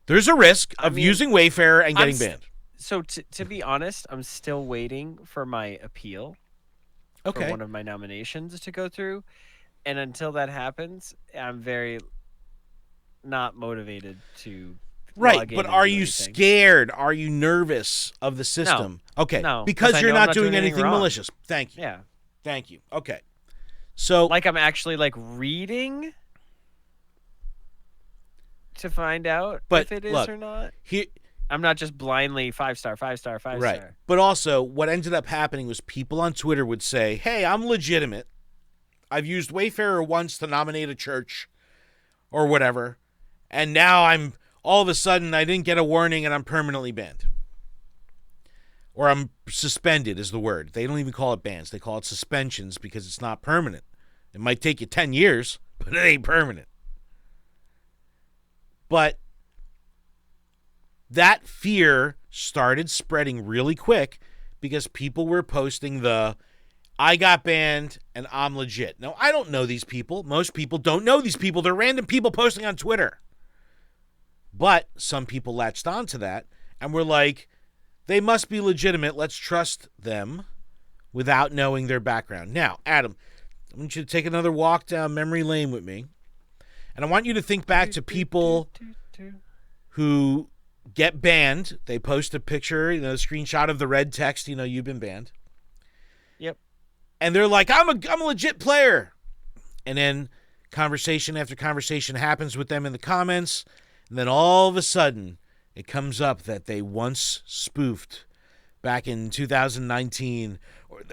There's a risk of using Wayfarer and getting banned. So to be honest, I'm still waiting for my appeal for one of my nominations to go through. And until that happens, I'm very not motivated to Right, but are you scared? Are you nervous of the system? No. Okay, no, because you're not doing anything malicious. Thank you. Yeah. Thank you. Okay. So like I'm actually reading to find out if it is or not. I'm not just blindly 5-star, 5-star, 5-star. Right. But also, what ended up happening was people on Twitter would say, hey, I'm legitimate. I've used Wayfarer once to nominate a church or whatever. And now I'm, all of a sudden, I didn't get a warning and I'm permanently banned. Or I'm suspended is the word. They don't even call it bans. They call it suspensions because it's not permanent. It might take you 10 years, but it ain't permanent. But that fear started spreading really quick because people were posting I got banned and I'm legit. Now, I don't know these people. Most people don't know these people. They're random people posting on Twitter. But some people latched onto that and were like, they must be legitimate. Let's trust them without knowing their background. Now, Adam, I want you to take another walk down memory lane with me. And I want you to think back to people who get banned. They post a picture, a screenshot of the red text, you've been banned. Yep. And they're like, I'm a legit player. And then conversation after conversation happens with them in the comments. And then all of a sudden, it comes up that they once spoofed back in 2019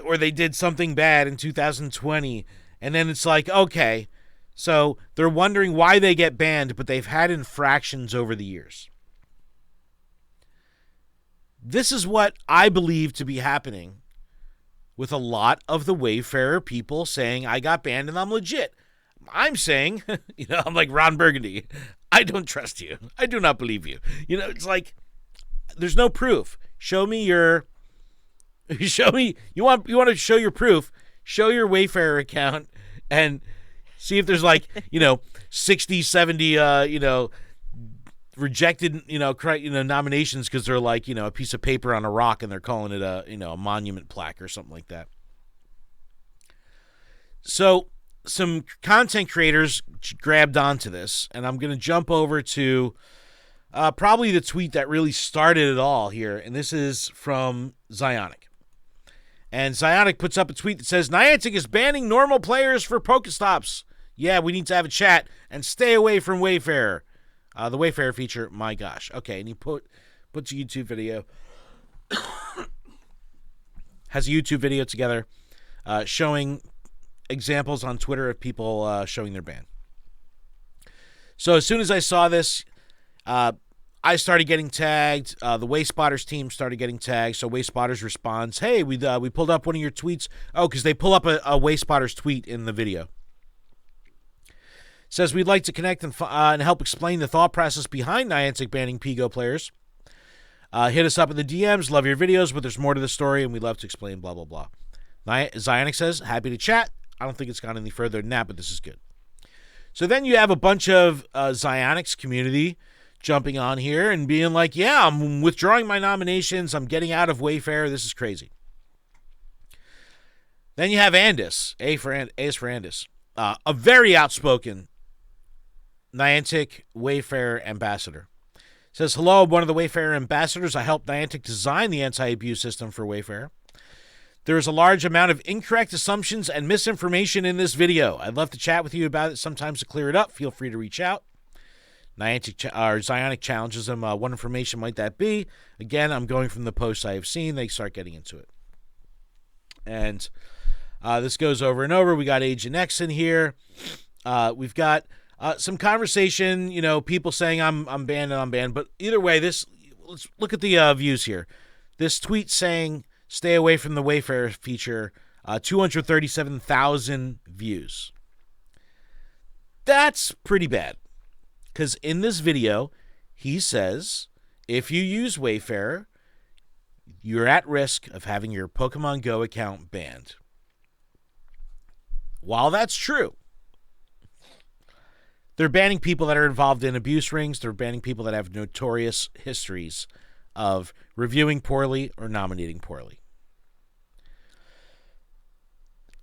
or they did something bad in 2020. And then it's like, okay, so they're wondering why they get banned, but they've had infractions over the years. This is what I believe to be happening with a lot of the Wayfarer people saying, I got banned and I'm legit. I'm saying, I'm like Ron Burgundy. I don't trust you. I do not believe you. It's like, there's no proof. Show me, you want to show your proof, show your Wayfarer account and see if there's 60, 70, rejected, nominations because they're like, a piece of paper on a rock and they're calling it a monument plaque or something like that. So some content creators grabbed onto this, and I'm going to jump over to probably the tweet that really started it all here, and this is from Zionic. And Zionic puts up a tweet that says, Niantic is banning normal players for Pokestops. Yeah, we need to have a chat and stay away from Wayfarer. The Wayfarer feature, my gosh. Okay, and he puts a YouTube video. Has a YouTube video together showing examples on Twitter of people showing their ban. So as soon as I saw this, I started getting tagged. The Wayspotters team started getting tagged. So Wayspotters responds, hey, we pulled up one of your tweets. Oh, because they pull up a Wayspotters tweet in the video. Says, we'd like to connect and help explain the thought process behind Niantic banning Pigo players. Hit us up in the DMs. Love your videos, but there's more to the story, and we'd love to explain, blah, blah, blah. Zionic says, happy to chat. I don't think it's gone any further than that, but this is good. So then you have a bunch of Zionic's community jumping on here and being like, yeah, I'm withdrawing my nominations. I'm getting out of Wayfarer. This is crazy. Then you have Andis, A is for Andis, a very outspoken Niantic Wayfarer ambassador. Says, hello, I'm one of the Wayfarer ambassadors. I helped Niantic design the anti-abuse system for Wayfarer. There is a large amount of incorrect assumptions and misinformation in this video. I'd love to chat with you about it sometimes to clear it up. Feel free to reach out. Zionic challenges them. What information might that be? Again, I'm going from the posts I have seen. They start getting into it. And this goes over and over. We got Agent X in here. We've got some conversation, people saying I'm banned and I'm banned. But either way, let's look at the views here. This tweet saying, stay away from the Wayfarer feature, 237,000 views. That's pretty bad. Because in this video, he says, if you use Wayfarer, you're at risk of having your Pokemon Go account banned. While that's true, they're banning people that are involved in abuse rings. They're banning people that have notorious histories of reviewing poorly or nominating poorly.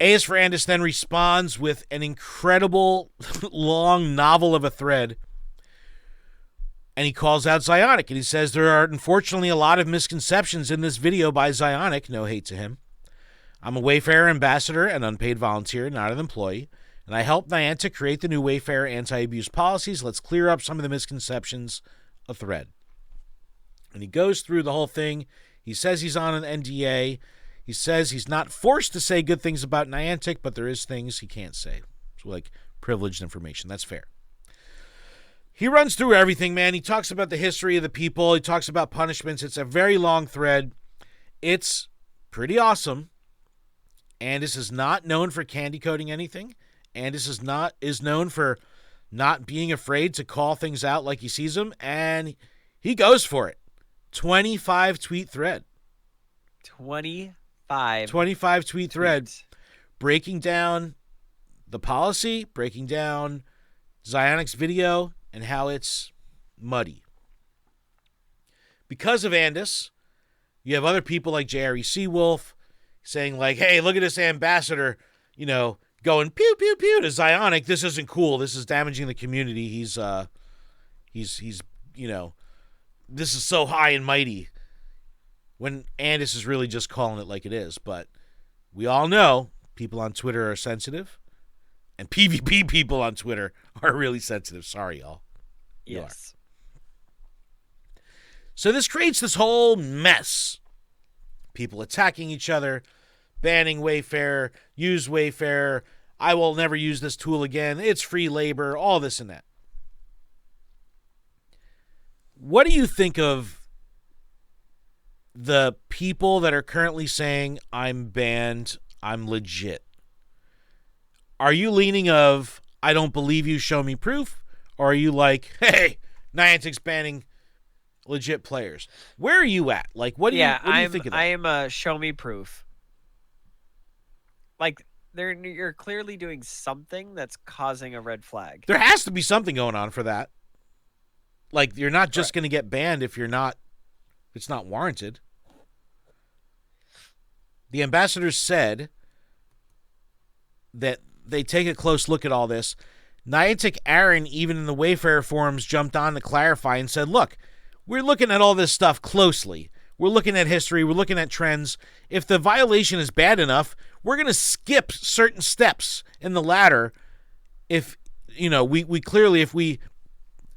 A.S. Ferrandis then responds with an incredible long novel of a thread. And he calls out Zionic, and he says, there are unfortunately a lot of misconceptions in this video by Zionic. No hate to him. I'm a Wayfarer ambassador and unpaid volunteer, not an employee. And I helped Niantic create the new Wayfarer anti-abuse policies. Let's clear up some of the misconceptions. A thread. And he goes through the whole thing. He says he's on an NDA. He says he's not forced to say good things about Niantic, but there is things he can't say. So like privileged information. That's fair. He runs through everything, man. He talks about the history of the people. He talks about punishments. It's a very long thread. It's pretty awesome. Andis is not known for candy coating anything. Andis is known for not being afraid to call things out like he sees them, and he goes for it. 25 tweet thread. 25 tweet thread. Breaking down the policy, breaking down Zionic's video, and how it's muddy. Because of Andis, you have other people like J.R.E. Seawolf saying like, hey, look at this ambassador, going pew, pew, pew to Zionic. This isn't cool. This is damaging the community. He's this is so high and mighty. When Andis is really just calling it like it is. But we all know people on Twitter are sensitive. And PvP people on Twitter are really sensitive. Sorry, y'all. Yes. So this creates this whole mess. People attacking each other, banning Wayfair, use Wayfair, I will never use this tool again, it's free labor, all this and that. What do you think of the people that are currently saying, I'm banned, I'm legit? Are you leaning of, I don't believe you, show me proof? Or are you like, hey, Niantic's banning legit players? Where are you at? Like, what do you think of that? I am show me proof. Like, you're clearly doing something that's causing a red flag. There has to be something going on for that. Like, you're not just going to get banned if it's not warranted. The ambassadors said that they take a close look at all this. Niantic Aaron, even in the Wayfair forums, jumped on to clarify and said, look, we're looking at all this stuff closely. We're looking at history. We're looking at trends. If the violation is bad enough, we're going to skip certain steps in the ladder. If, we clearly, if we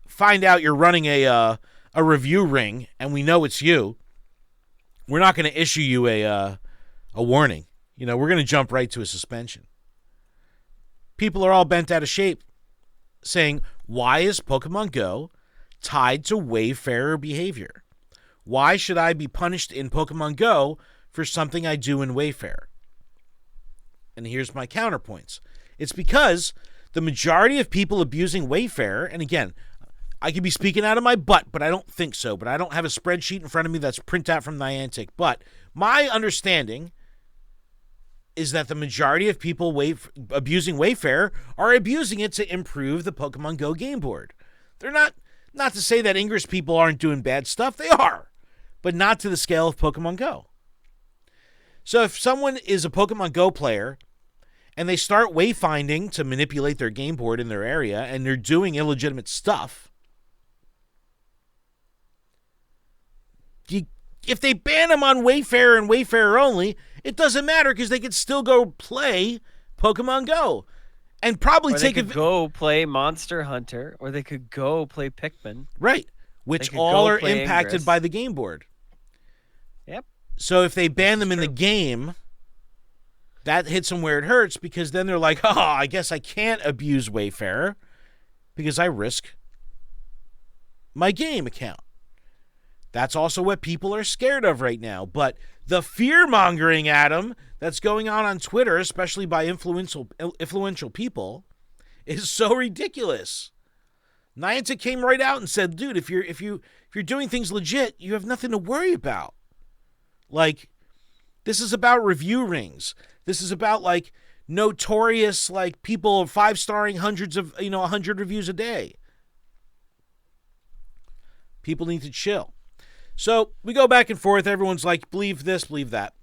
find out you're running a review ring and we know it's you, we're not going to issue you a warning. We're going to jump right to a suspension. People are all bent out of shape saying, why is Pokemon Go tied to Wayfarer behavior? Why should I be punished in Pokemon Go for something I do in Wayfair? And here's my counterpoints. It's because the majority of people abusing Wayfair, and again, I could be speaking out of my butt, but I don't think so. But I don't have a spreadsheet in front of me that's print out from Niantic. But my understanding is that the majority of people abusing Wayfair are abusing it to improve the Pokemon Go game board. They're not to say that English people aren't doing bad stuff. They are, but not to the scale of Pokemon Go. So if someone is a Pokemon Go player and they start wayfinding to manipulate their game board in their area and they're doing illegitimate stuff, if they ban them on Wayfair and Wayfair only, it doesn't matter because they could still go play Pokemon Go and probably or they could go play Monster Hunter, or they could go play Pikmin. Right, which all are impacted by the game board. Yep. So if they ban them in the game, that hits them where it hurts because then they're like, oh, I guess I can't abuse Wayfair because I risk my game account. That's also what people are scared of right now. But the fear-mongering, Adam, that's going on Twitter, especially by influential people, is so ridiculous. Niantic came right out and said, dude, if you're doing things legit, you have nothing to worry about. Like, this is about review rings. This is about, like, notorious, like, people 5-starring hundreds of, 100 reviews a day. People need to chill. So we go back and forth. Everyone's like, believe this, believe that.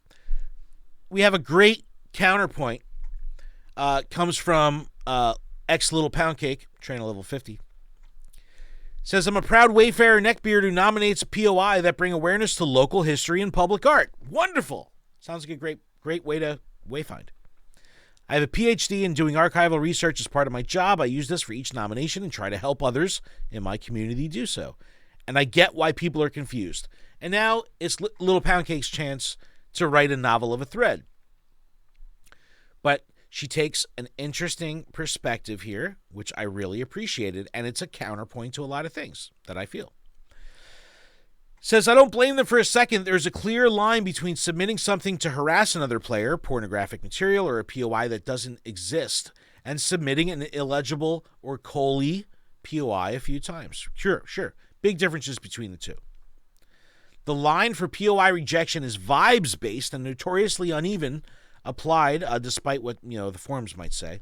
We have a great counterpoint. Comes from X Little Pound Cake, trainer level 50. Says, I'm a proud Wayfarer neckbeard who nominates a POI that bring awareness to local history and public art. Wonderful. Sounds like a great way to wayfind. I have a PhD in doing archival research as part of my job. I use this for each nomination and try to help others in my community do so. And I get why people are confused. And now it's Little Pound Cake's chance to write a novel of a thread. But she takes an interesting perspective here, which I really appreciated, and it's a counterpoint to a lot of things that I feel. Says, I don't blame them for a second. There's a clear line between submitting something to harass another player, pornographic material, or a POI that doesn't exist, and submitting an illegible or COLI POI a few times. Sure. Big differences between the two. The line for POI rejection is vibes-based and notoriously uneven, applied despite what the forums might say.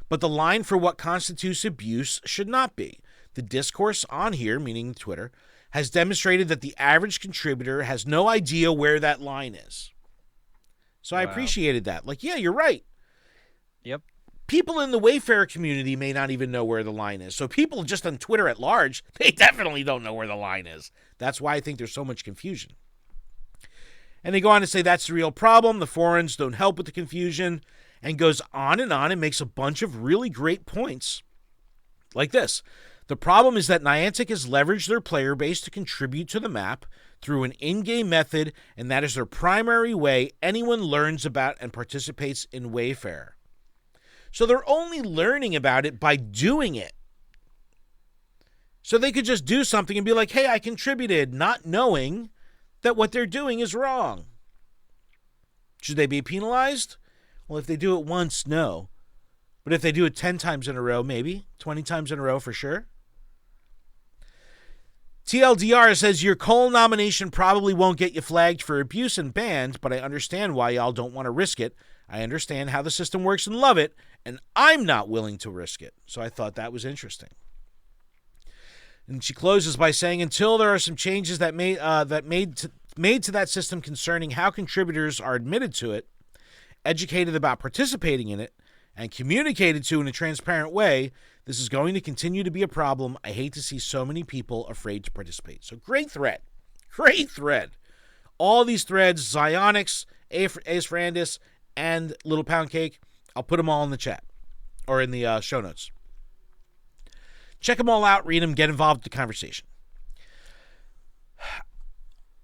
But the line for what constitutes abuse should not be. The discourse on here, meaning Twitter, has demonstrated that the average contributor has no idea where that line is. So I appreciated that. Like, yeah, you're right. Yep. People in the Wayfarer community may not even know where the line is. So people just on Twitter at large, they definitely don't know where the line is. That's why I think there's so much confusion. And they go on to say that's the real problem. The forums don't help with the confusion, and goes on and makes a bunch of really great points like this. The problem is that Niantic has leveraged their player base to contribute to the map through an in-game method, and that is their primary way anyone learns about and participates in Wayfarer. So they're only learning about it by doing it. So they could just do something and be like, hey, I contributed, not knowing that what they're doing is wrong. Should they be penalized? Well, if they do it once, no. But if they do it 10 times in a row, maybe. 20 times in a row for sure. TLDR says, your Cole nomination probably won't get you flagged for abuse and banned, but I understand why y'all don't want to risk it. I understand how the system works and love it, and I'm not willing to risk it. So I thought that was interesting. And she closes by saying, until there are some changes that made to that system concerning how contributors are admitted to it, educated about participating in it, and communicated to in a transparent way, this is going to continue to be a problem. I hate to see so many people afraid to participate. So great thread. Great thread. All these threads, Zionics, Ace Ferrandis, and Little Pound Cake, I'll put them all in the chat or in the show notes. Check them all out, read them, get involved with the conversation.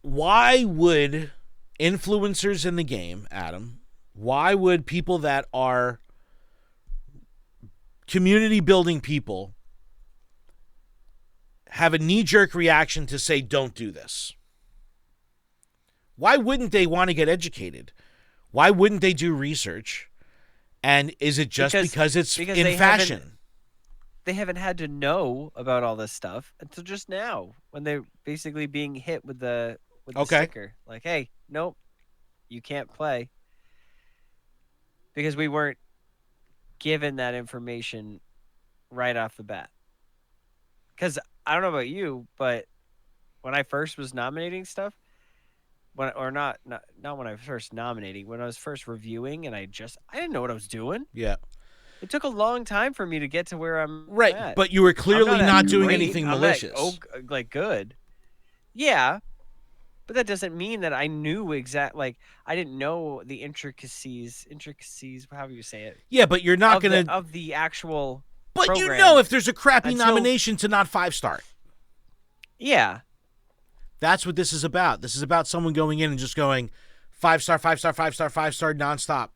Why would influencers in the game, Adam, why would people that are community building people have a knee-jerk reaction to say, don't do this? Why wouldn't they want to get educated? Why wouldn't they do research? And is it just because it's in fashion? They haven't had to know about all this stuff until just now, when they're basically being hit with the sticker. Like, hey, nope, you can't play. Because we weren't given that information right off the bat. Because I don't know about you, but when I first was nominating stuff, not when I was first nominating, when I was first reviewing, and I didn't know what I was doing. Yeah. It took a long time for me to get to where I'm right, at. But you were clearly not doing anything malicious. Good. Yeah, but that doesn't mean that I knew I didn't know the intricacies, however you say it. Yeah, but you're not going to... Of the actual But program you know if there's a crappy nomination to not 5-star. Yeah. That's what this is about. This is about someone going in and just going 5-star, 5-star, 5-star, 5-star nonstop.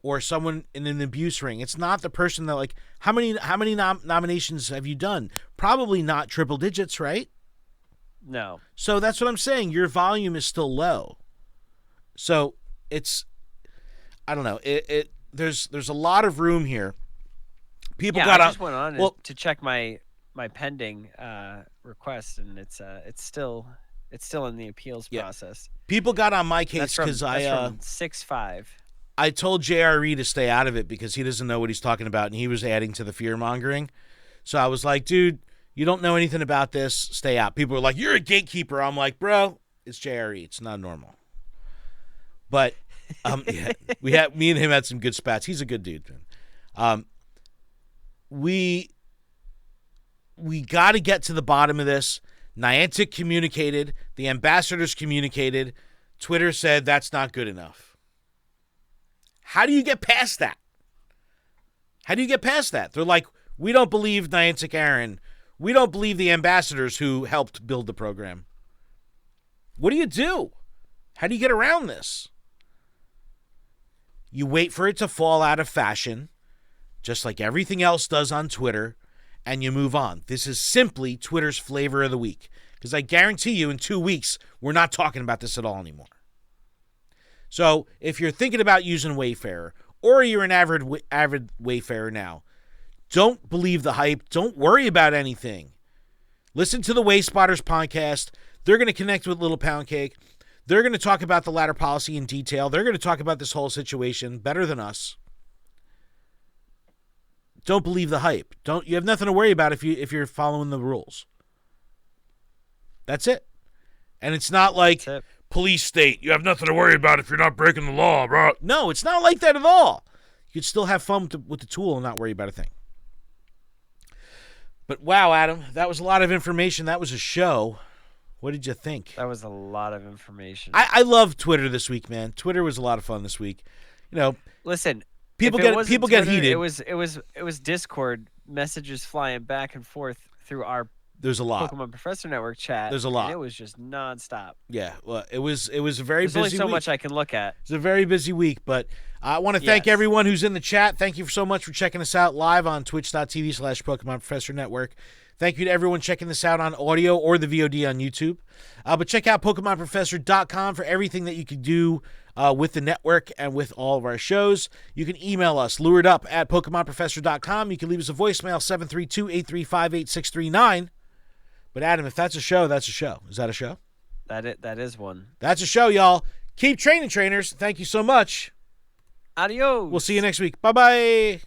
Or someone in an abuse ring. It's not the person that, like, how many nominations have you done? Probably not triple digits, right? No. So that's what I'm saying. Your volume is still low. So it's, I don't know. There's a lot of room here. People got I just went on to check my pending request, and it's still in the appeals process. People got on my case because from 6-5. I told JRE to stay out of it because he doesn't know what he's talking about, and he was adding to the fear-mongering. So I was like, dude, you don't know anything about this. Stay out. People were like, you're a gatekeeper. I'm like, bro, it's JRE. It's not normal. But yeah, me and him had some good spats. He's a good dude. We got to get to the bottom of this. Niantic communicated. The ambassadors communicated. Twitter said that's not good enough. How do you get past that? They're like, we don't believe Niantic Aaron. We don't believe the ambassadors who helped build the program. What do you do? How do you get around this? You wait for it to fall out of fashion, just like everything else does on Twitter, and you move on. This is simply Twitter's flavor of the week, because I guarantee you in 2 weeks, we're not talking about this at all anymore. So if you're thinking about using Wayfarer, or you're an avid Wayfarer now, don't believe the hype. Don't worry about anything. Listen to the Way Spotters podcast. They're going to connect with Little Pound Cake. They're going to talk about the ladder policy in detail. They're going to talk about this whole situation better than us. Don't believe the hype. You have nothing to worry about if you're following the rules. That's it. And it's not like police state. You have nothing to worry about if you're not breaking the law, bro. No, it's not like that at all. You could still have fun with the tool and not worry about a thing. But wow, Adam, that was a lot of information. That was a show. What did you think? That was a lot of information. I love Twitter this week, man. Twitter was a lot of fun this week. You know, listen, people get heated. It was Discord messages flying back and forth through our There's a lot. Pokemon Professor Network chat. There's a lot. And it was just nonstop. Yeah, well, it was a very busy week. There's only so much I can look at. It's a very busy week, but I want to thank everyone who's in the chat. Thank you so much for checking us out live on twitch.tv/Pokemon Professor Network. Thank you to everyone checking this out on audio or the VOD on YouTube. But check out PokemonProfessor.com for everything that you can do with the network and with all of our shows. You can email us, LuredUp@PokemonProfessor.com. You can leave us a voicemail, 732-835-8639. But Adam, if that's a show, that's a show. Is that a show? That is one. That's a show, y'all. Keep training, trainers. Thank you so much. Adios. We'll see you next week. Bye-bye.